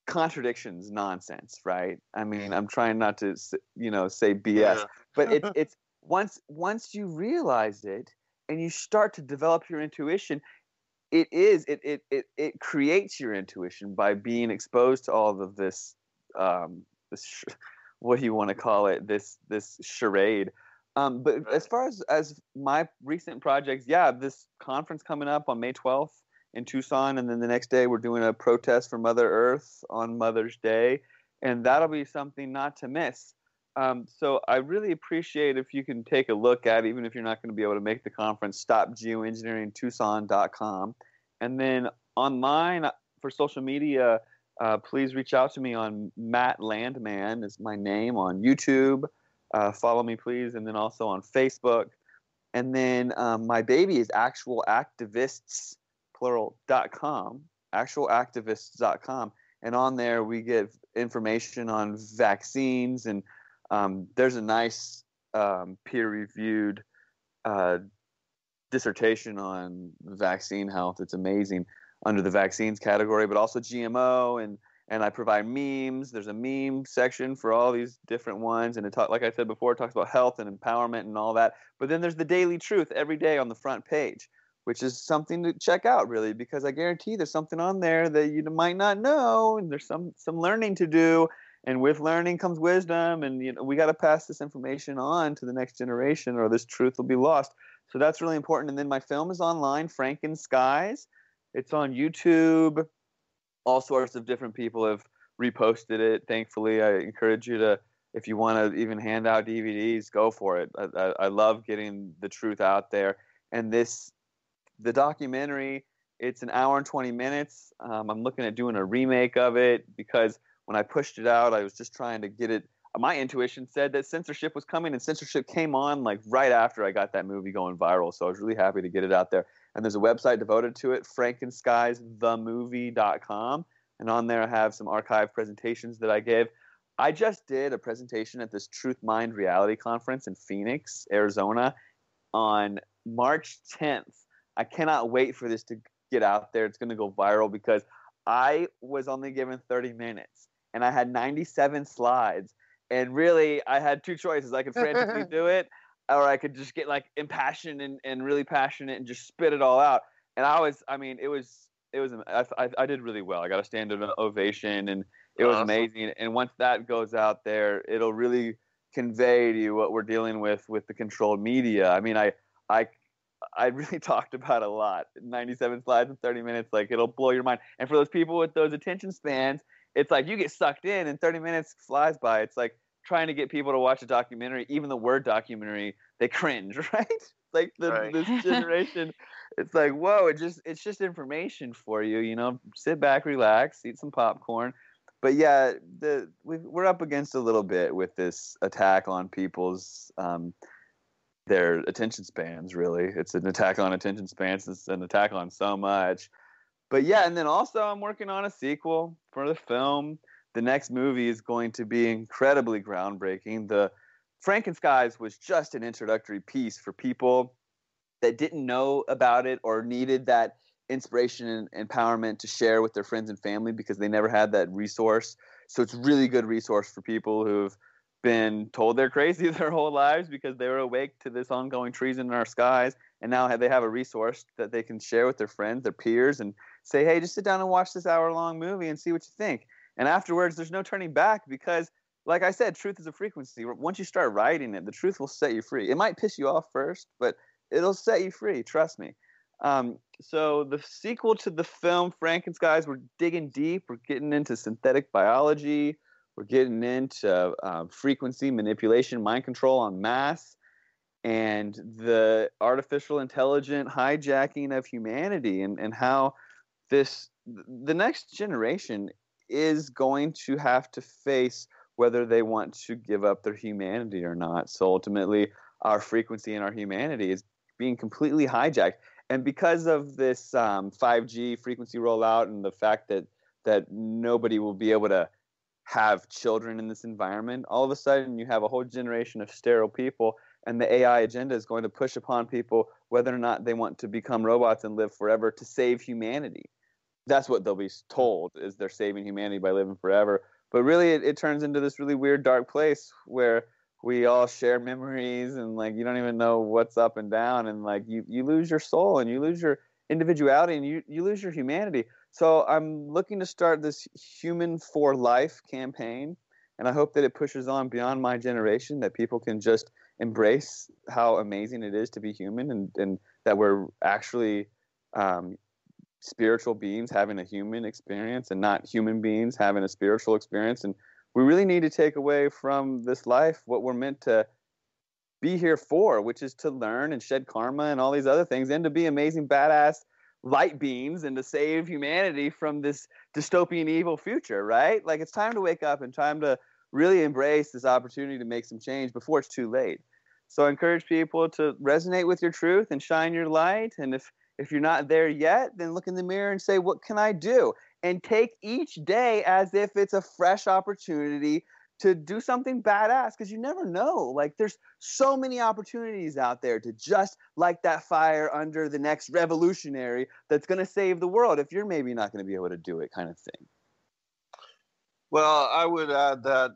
contradictions nonsense, right? I mean, I'm trying not to, say BS, but it's once you realize it and you start to develop your intuition, it creates your intuition by being exposed to all of this, what do you want to call it? This charade. But as far as my recent projects, this conference coming up on May 12th in Tucson, and then the next day we're doing a protest for Mother Earth on Mother's Day, and that'll be something not to miss. So I really appreciate if you can take a look at, even if you're not going to be able to make the conference, stopgeoengineeringtucson.com. And then online for social media, please reach out to me on Matt Landman is my name on YouTube. Follow me, please. And then also on Facebook. And then my baby is actualactivists, plural.com, actualactivists.com. And on there we give information on vaccines, and there's a nice peer-reviewed dissertation on vaccine health. It's amazing under the vaccines category, but also GMO, and I provide memes. There's a meme section for all these different ones, and like I said before, it talks about health and empowerment and all that. But then there's the daily truth every day on the front page, which is something to check out, really, because I guarantee there's something on there that you might not know, and there's some learning to do. And with learning comes wisdom, and we got to pass this information on to the next generation, or this truth will be lost. So that's really important. And then my film is online, Frankenskies. It's on YouTube. All sorts of different people have reposted it. Thankfully, I encourage you to, if you want to even hand out DVDs, go for it. I love getting the truth out there. And the documentary, it's an hour and 20 minutes. I'm looking at doing a remake of it because when I pushed it out, I was just trying to get it. My intuition said that censorship was coming, and censorship came on like right after I got that movie going viral. So I was really happy to get it out there. And there's a website devoted to it, frankenskiesthemovie.com. And on there I have some archive presentations that I gave. I just did a presentation at this Truth Mind Reality Conference in Phoenix, Arizona on March 10th. I cannot wait for this to get out there. It's going to go viral because I was only given 30 minutes and I had 97 slides. And really, I had two choices. I could frantically do it, or I could just get like impassioned and really passionate and just spit it all out. And I did really well. I got a standing ovation, and it was amazing. And once that goes out there, it'll really convey to you what we're dealing with the controlled media. I mean, I really talked about a lot. 97 slides in 30 minutes, like it'll blow your mind. And for those people with those attention spans, it's like you get sucked in and 30 minutes flies by. It's like trying to get people to watch a documentary, even the word documentary, they cringe, right? Like this generation, it's like, whoa, it's just information for you, sit back, relax, eat some popcorn. But yeah, we're up against a little bit with this attack on people's their attention spans, really. It's an attack on attention spans. It's an attack on so much. But yeah, and then also I'm working on a sequel for the film. The next movie is going to be incredibly groundbreaking. The Frankenskies was just an introductory piece for people that didn't know about it or needed that inspiration and empowerment to share with their friends and family because they never had that resource. So it's a really good resource for people who've been told they're crazy their whole lives because they were awake to this ongoing treason in our skies, and now they have a resource that they can share with their friends, their peers, and say, hey, just sit down and watch this hour-long movie and see what you think. And afterwards, there's no turning back because, like I said, truth is a frequency. Once you start writing it, the truth will set you free. It might piss you off first, but it'll set you free. Trust me. So the sequel to the film Frankenskies, we're digging deep. We're getting into synthetic biology. We're getting into frequency manipulation, mind control en masse, and the artificial intelligent hijacking of humanity, and how the next generation is going to have to face whether they want to give up their humanity or not. So ultimately, our frequency and our humanity is being completely hijacked. And because of this 5G frequency rollout and the fact that nobody will be able to have children in this environment, all of a sudden you have a whole generation of sterile people, and the AI agenda is going to push upon people whether or not they want to become robots and live forever to save humanity. That's what they'll be told, is they're saving humanity by living forever. But really, it turns into this really weird, dark place where we all share memories, and like you don't even know what's up and down, and like you lose your soul, and you lose your individuality, and you lose your humanity. So I'm looking to start this Human for Life campaign, and I hope that it pushes on beyond my generation, that people can just embrace how amazing it is to be human, and that we're actually spiritual beings having a human experience and not human beings having a spiritual experience. And we really need to take away from this life what we're meant to be here for, which is to learn and shed karma and all these other things, and to be amazing, badass light beings and to save humanity from this dystopian evil future, right? Like, it's time to wake up and time to really embrace this opportunity to make some change before it's too late. So I encourage people to resonate with your truth and shine your light. And if you're not there yet, then look in the mirror and say, what can I do? And take each day as if it's a fresh opportunity to do something badass, because you never know. Like, there's so many opportunities out there to just light that fire under the next revolutionary that's going to save the world if you're maybe not going to be able to do it, kind of thing. Well, I would add that,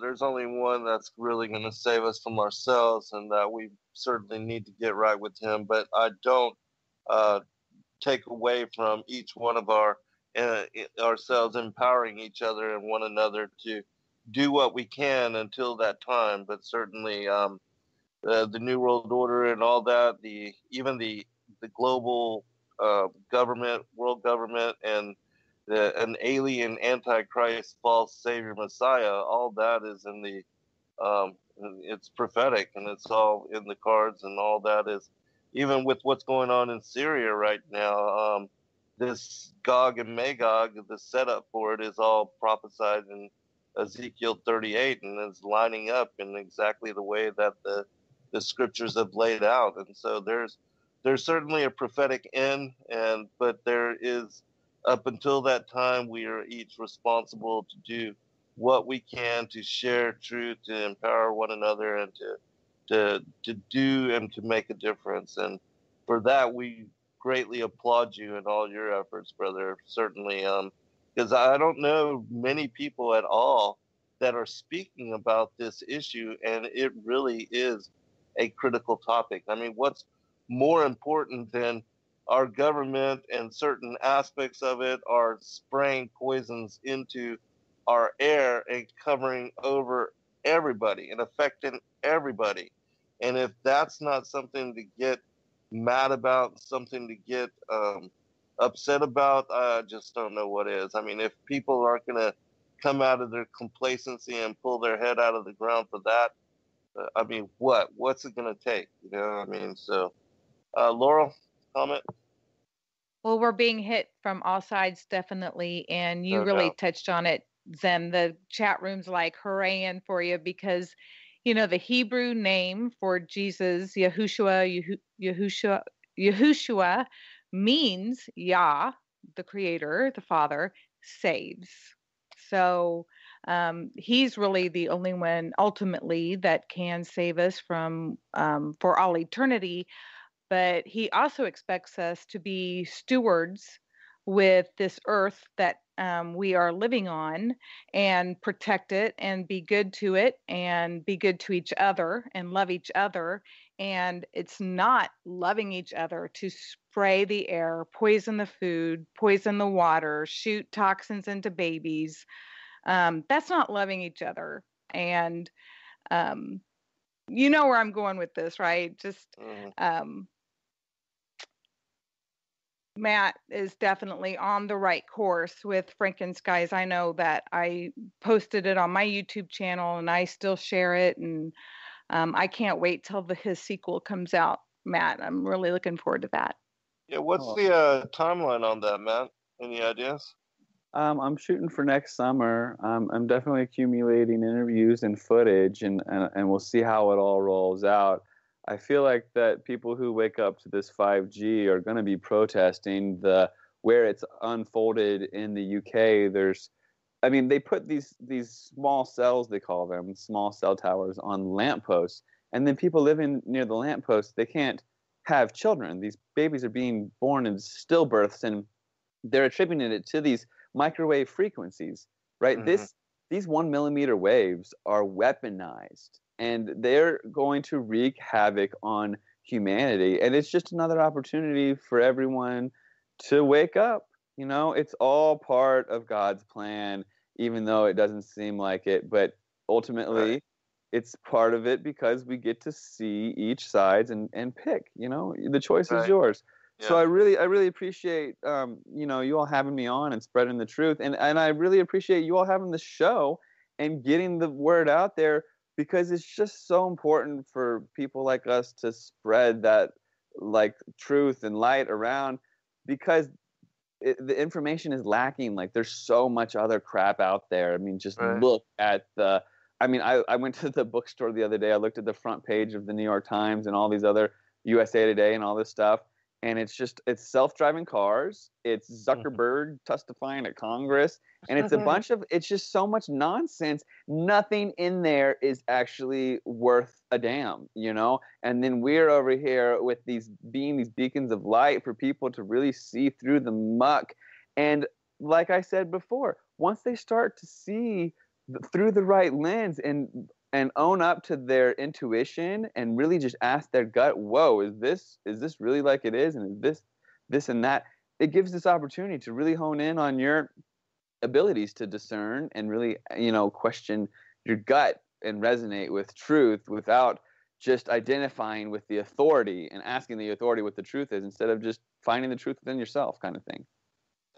there's only one that's really going to save us from ourselves, and that we certainly need to get right with him. But I don't take away from each one of ourselves empowering each other and one another to do what we can until that time. But certainly the New World Order and all that, even the global government, world government, and an alien antichrist false savior messiah, all that is in the it's prophetic, and it's all in the cards, and all that is, even with what's going on in Syria right now, this Gog and Magog, the setup for it is all prophesied in Ezekiel 38, and is lining up in exactly the way that the scriptures have laid out. And so there's certainly a prophetic end, but there is, up until that time, we are each responsible to do what we can to share truth, to empower one another, and to do and to make a difference. And for that, we greatly applaud you and all your efforts, brother. Certainly, because I don't know many people at all that are speaking about this issue, and it really is a critical topic. I mean, what's more important than our government and certain aspects of it are spraying poisons into our air and covering over everybody and affecting everybody? And if that's not something to get mad about, something to get upset about, I just don't know what is. I mean, if people aren't going to come out of their complacency and pull their head out of the ground for that, I mean, what's it going to take? I mean, so Laurel, comment? Well, we're being hit from all sides, definitely. And you really touched on it, Zen. The chat room's like hurraying for you because, the Hebrew name for Jesus, Yahushua, means Yah, the creator, the Father, saves. So he's really the only one ultimately that can save us from for all eternity. But he also expects us to be stewards with this earth that we are living on, and protect it and be good to it and be good to each other and love each other. And it's not loving each other to spray the air, poison the food, poison the water, shoot toxins into babies. That's not loving each other. And you know where I'm going with this, right? Just Matt is definitely on the right course with Frankenskies. I know that I posted it on my YouTube channel, and I still share it, and I can't wait till his sequel comes out, Matt. I'm really looking forward to that. Yeah, what's the timeline on that, Matt? Any ideas? I'm shooting for next summer. I'm definitely accumulating interviews and footage, and we'll see how it all rolls out. I feel like that people who wake up to this 5G are going to be protesting where it's unfolded in the UK. They put these small cells, they call them small cell towers, on lampposts, and then people living near the lampposts, they can't have children. These babies are being born in stillbirths, and they're attributing it to these microwave frequencies, right? Mm-hmm. These 1 millimeter waves are weaponized, and they're going to wreak havoc on humanity. And it's just another opportunity for everyone to wake up. It's all part of God's plan, even though it doesn't seem like it. But ultimately, it's part of it because we get to see each side and pick. The choice is yours. So I really appreciate you all having me on and spreading the truth, and I really appreciate you all having the show and getting the word out there, because it's just so important for people like us to spread that like truth and light around, because the information is lacking. Like, there's so much other crap out there. I mean, just look at the. I mean, I went to the bookstore the other day. I looked at the front page of the New York Times and all these other USA Today and all this stuff. And it's self-driving cars. It's Zuckerberg testifying at Congress. And it's just so much nonsense. Nothing in there is actually worth a damn, And then we're over here with these beacons of light for people to really see through the muck. And like I said before, once they start to see through the right lens and own up to their intuition and really just ask their gut, whoa, is this really like it is? And is this and that? It gives this opportunity to really hone in on your abilities to discern and really, question your gut and resonate with truth without just identifying with the authority and asking the authority what the truth is, instead of just finding the truth within yourself, kind of thing.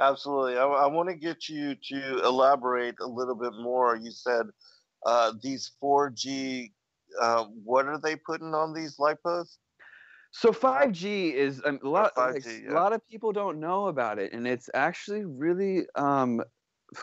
Absolutely. I want to get you to elaborate a little bit more. You said these 4G, what are they putting on these light posts? So 5G is a lot. 5G, a lot of people don't know about it, and it's actually really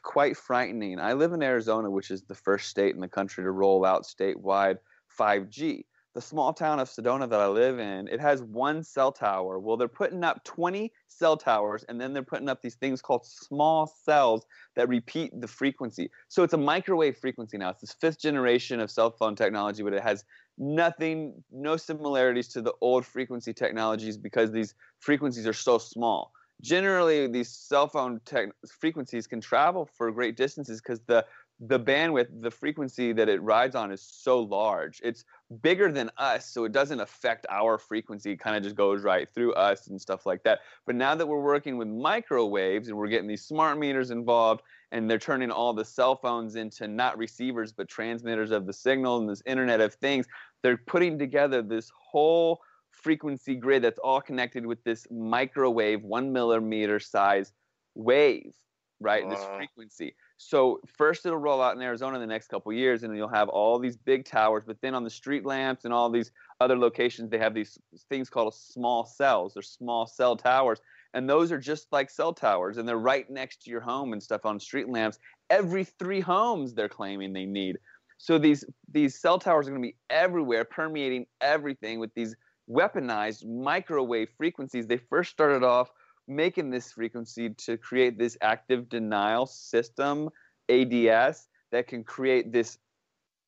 quite frightening. I live in Arizona, which is the first state in the country to roll out statewide 5G. The small town of Sedona that I live in, it has one cell tower. Well, they're putting up 20 cell towers, and then they're putting up these things called small cells that repeat the frequency. So it's a microwave frequency now. It's this 5th generation of cell phone technology, but it has no similarities to the old frequency technologies, because these frequencies are so small. Generally, these cell phone frequencies can travel for great distances because the bandwidth, the frequency that it rides on is so large. It's bigger than us, so it doesn't affect our frequency. It kind of just goes right through us and stuff like that. But now that we're working with microwaves and we're getting these smart meters involved, and they're turning all the cell phones into not receivers but transmitters of the signal and this Internet of Things, they're putting together this whole frequency grid that's all connected with this microwave 1 millimeter size wave, right? This frequency. So first it'll roll out in Arizona in the next couple of years, and you'll have all these big towers. But then on the street lamps and all these other locations, they have these things called small cells or small cell towers. And those are just like cell towers, and they're right next to your home and stuff on street lamps. Every 3 homes they're claiming they need. So these cell towers are going to be everywhere, permeating everything with these weaponized microwave frequencies. They first started off making this frequency to create this active denial system, ADS, that can create this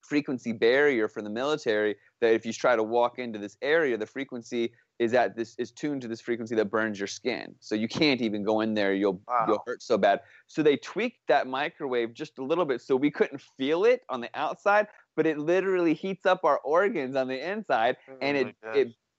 frequency barrier for the military, that if you try to walk into this area, the frequency is tuned to this frequency that burns your skin. So you can't even go in there. You'll hurt so bad. So they tweaked that microwave just a little bit so we couldn't feel it on the outside, but it literally heats up our organs on the inside, and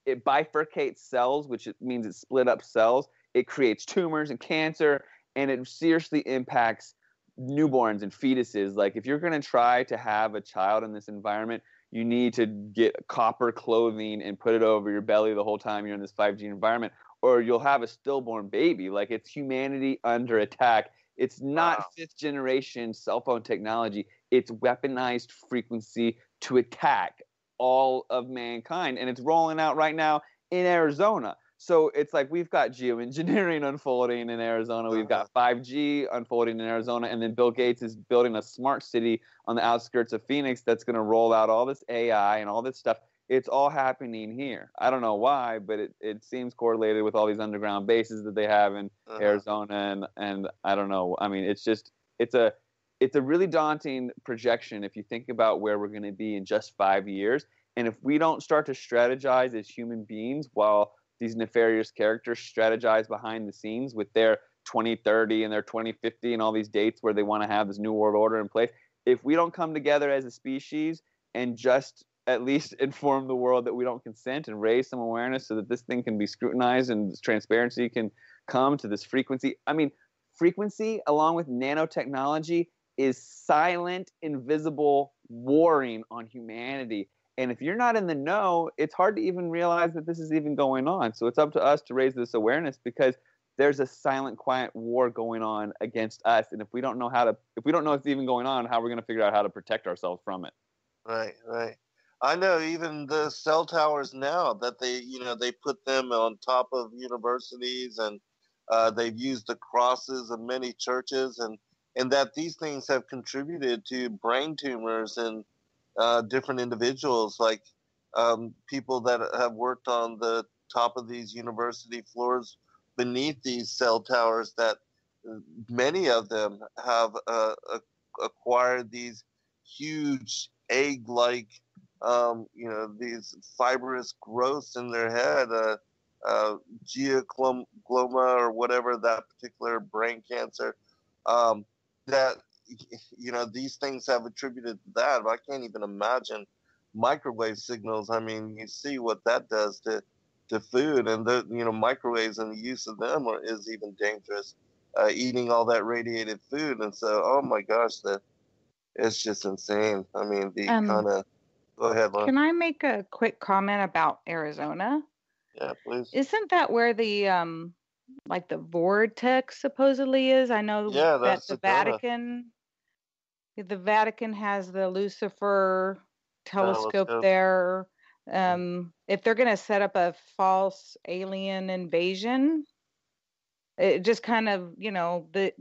it bifurcates cells, which means it split up cells. It creates tumors and cancer, and it seriously impacts newborns and fetuses. Like, if you're going to try to have a child in this environment, you need to get copper clothing and put it over your belly the whole time you're in this 5G environment, or you'll have a stillborn baby. Like, it's humanity under attack. It's not 5th generation cell phone technology. It's weaponized frequency to attack all of mankind, and it's rolling out right now in Arizona. So it's like we've got geoengineering unfolding in Arizona. We've got 5G unfolding in Arizona. And then Bill Gates is building a smart city on the outskirts of Phoenix that's going to roll out all this AI and all this stuff. It's all happening here. I don't know why, but it seems correlated with all these underground bases that they have in Arizona. And I don't know. I mean, it's a really daunting projection if you think about where we're going to be in just 5 years. And if we don't start to strategize as human beings while these nefarious characters strategize behind the scenes with their 2030 and their 2050 and all these dates where they want to have this new world order in place, if we don't come together as a species and just at least inform the world that we don't consent and raise some awareness so that this thing can be scrutinized and transparency can come to this frequency. I mean, frequency along with nanotechnology is silent, invisible warring on humanity. And if you're not in the know, it's hard to even realize that this is even going on. So it's up to us to raise this awareness, because there's a silent, quiet war going on against us. And if we don't know it's even going on, how are we going to figure out how to protect ourselves from it? Right, right. I know even the cell towers now that they put them on top of universities, and they've used the crosses of many churches, and that these things have contributed to brain tumors in different individuals, like people that have worked on the top of these university floors beneath these cell towers, that many of them have acquired these huge egg-like, these fibrous growths in their head, geogloma or whatever, that particular brain cancer, that, these things have attributed to that. But I can't even imagine microwave signals. I mean, you see what that does to food, and the microwaves and the use of them is even dangerous. Eating all that radiated food, and so, oh my gosh, it's just insane. I mean, the kind of. Go ahead, Lon. Can I make a quick comment about Arizona? Yeah, please. Isn't that where the like the vortex supposedly is? I know that the Vatican has the Lucifer telescope there. If they're going to set up a false alien invasion, it just kind of, it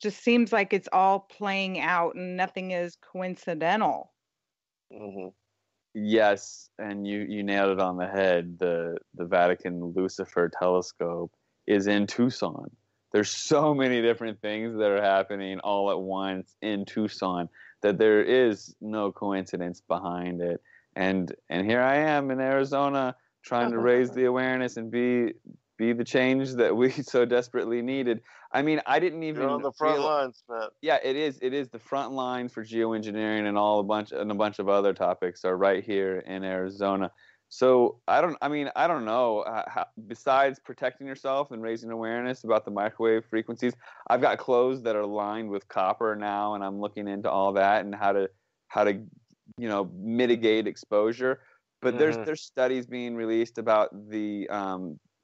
just seems like it's all playing out and nothing is coincidental. Mm-hmm. Yes, and you nailed it on the head. The Vatican Lucifer telescope is in Tucson. There's so many different things that are happening all at once in Tucson that there is no coincidence behind it. And here I am in Arizona trying to raise the awareness and be the change that we so desperately needed. I mean, I didn't even. You're on the front lines, Matt. Yeah, it is. It is the front lines for geoengineering, and a bunch of other topics are right here in Arizona. So I don't know. Besides protecting yourself and raising awareness about the microwave frequencies, I've got clothes that are lined with copper now, and I'm looking into all that and how to mitigate exposure. But there's studies being released about the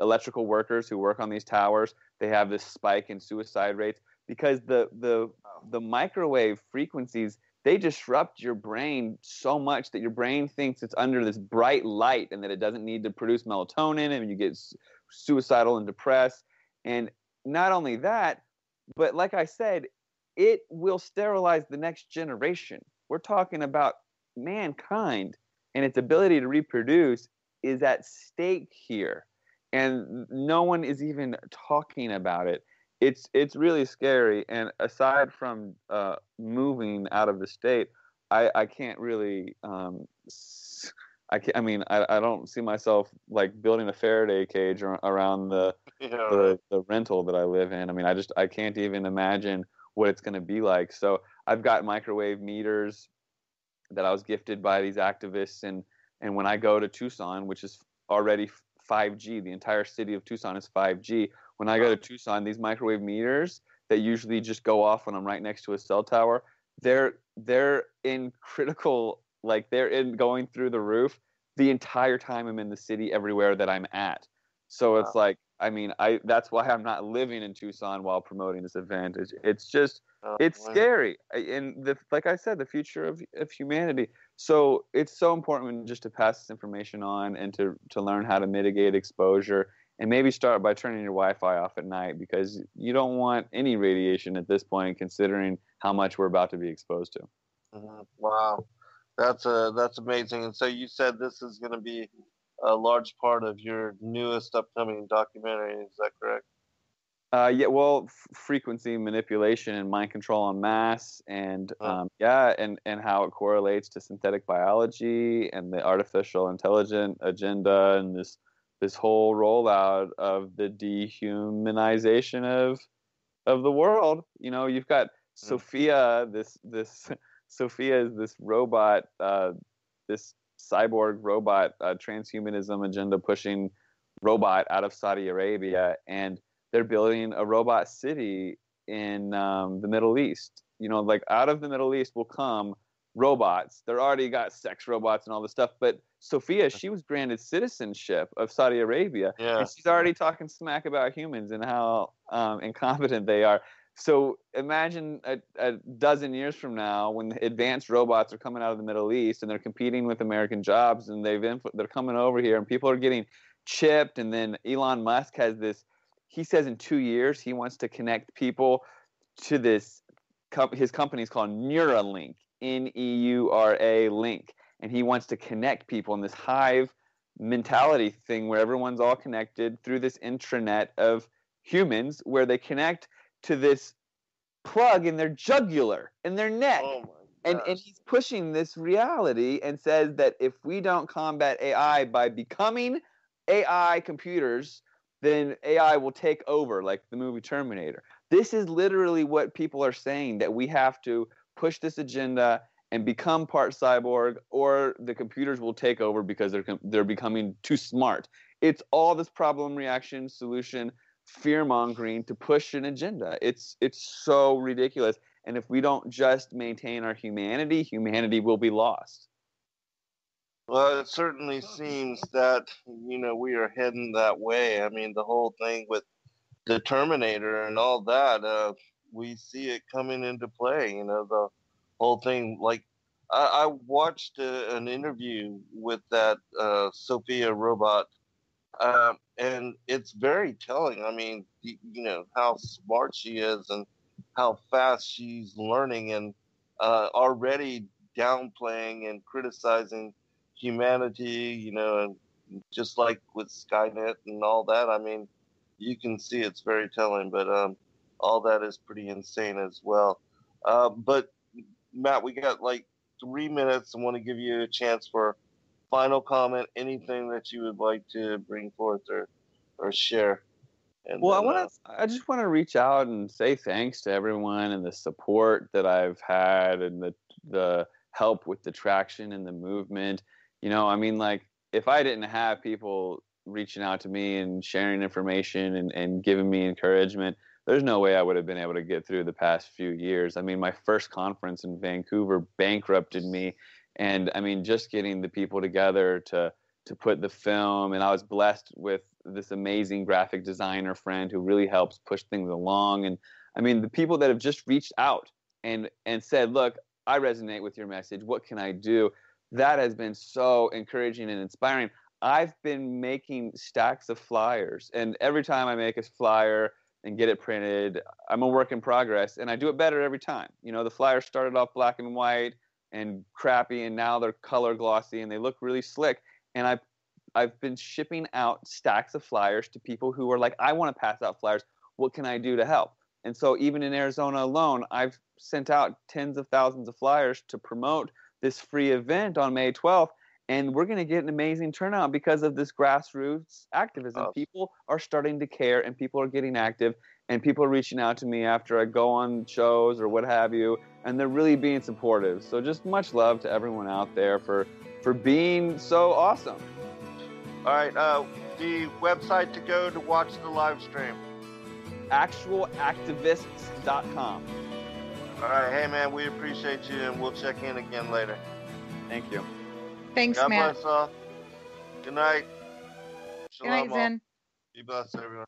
electrical workers who work on these towers. They have this spike in suicide rates because the microwave frequencies, they disrupt your brain so much that your brain thinks it's under this bright light and that it doesn't need to produce melatonin, and you get suicidal and depressed. And not only that, but like I said, it will sterilize the next generation. We're talking about mankind, and its ability to reproduce is at stake here. And no one is even talking about it. It's really scary. And aside from moving out of the state, I can't really. I don't see myself like building a Faraday cage around the rental that I live in. I mean, I can't even imagine what it's going to be like. So I've got microwave meters that I was gifted by these activists, and when I go to Tucson, which is already 5G, the entire city of Tucson is 5G. When I go to Tucson, these microwave meters that usually just go off when I'm right next to a cell tower, they're in critical, like they're in going through the roof the entire time I'm in the city, everywhere that I'm at. So it's like, I mean, that's why I'm not living in Tucson while promoting this event. It's just, it's scary. And like I said, the future of humanity. So it's so important just to pass this information on and to learn how to mitigate exposure, and maybe start by turning your Wi-Fi off at night, because you don't want any radiation at this point, considering how much we're about to be exposed to. Mm-hmm. Wow. That's amazing. And so you said this is going to be a large part of your newest upcoming documentary. Is that correct? Yeah, well, frequency manipulation and mind control en masse, and and how it correlates to synthetic biology and the artificial intelligence agenda, and this whole rollout of the dehumanization of the world. You know, you've got Sophia, Sophia is this robot, this cyborg robot, transhumanism agenda pushing robot out of Saudi Arabia, and they're building a robot city in the Middle East. You know, like out of the Middle East will come robots. They're already got sex robots and all this stuff. But Sophia, she was granted citizenship of Saudi Arabia, and she's already talking smack about humans and how incompetent they are. So imagine a dozen years from now, when advanced robots are coming out of the Middle East and they're competing with American jobs, and they're coming over here, and people are getting chipped. And then Elon Musk has this. He says in 2 years he wants to connect people to this. His company is called Neuralink, Neura Link, and he wants to connect people in this hive mentality thing where everyone's all connected through this intranet of humans, where they connect to this plug in their jugular, in their neck. Oh and he's pushing this reality and says that if we don't combat AI by becoming AI computers, then AI will take over, like the movie Terminator. This is literally what people are saying, that we have to push this agenda and become part cyborg, or the computers will take over because they're becoming too smart. It's all this problem, reaction, solution, fear-mongering to push an agenda. It's so ridiculous. And if we don't just maintain our humanity will be lost. Well, it certainly seems that, we are heading that way. I mean, the whole thing with the Terminator and all that, we see it coming into play, the whole thing. Like, I watched an interview with that Sophia robot, and it's very telling. I mean, how smart she is and how fast she's learning, and already downplaying and criticizing humanity, and just like with Skynet and all that. I mean, you can see it's very telling, but all that is pretty insane as well. But Matt, we got like 3 minutes. I want to give you a chance for final comment, anything that you would like to bring forth or share. And well, then, I just want to reach out and say thanks to everyone and the support that I've had, and the help with the traction and the movement. I mean, like, if I didn't have people reaching out to me and sharing information and giving me encouragement, there's no way I would have been able to get through the past few years. I mean, my first conference in Vancouver bankrupted me. And I mean, just getting the people together to put the film, and I was blessed with this amazing graphic designer friend who really helps push things along. And I mean, the people that have just reached out and said, look, I resonate with your message. What can I do? That has been so encouraging and inspiring. I've been making stacks of flyers, and every time I make a flyer and get it printed, I'm a work in progress, and I do it better every time. The flyers started off black and white and crappy, and now they're color glossy and they look really slick. And I've been shipping out stacks of flyers to people who are like, I want to pass out flyers. What can I do to help? And so even in Arizona alone, I've sent out tens of thousands of flyers to promote this free event on May 12th. And we're going to get an amazing turnout because of this grassroots activism. Oh. People are starting to care, and people are getting active, and people are reaching out to me after I go on shows or what have you, and they're really being supportive. So just much love to everyone out there for being so awesome. all right, the website to go to watch the live stream. Actualactivists.com. All right, hey man, we appreciate you, and we'll check in again later. Thank you. Thanks, God Matt. bless all. Good night. Good night, Shalom all. Zen. Be blessed, everyone.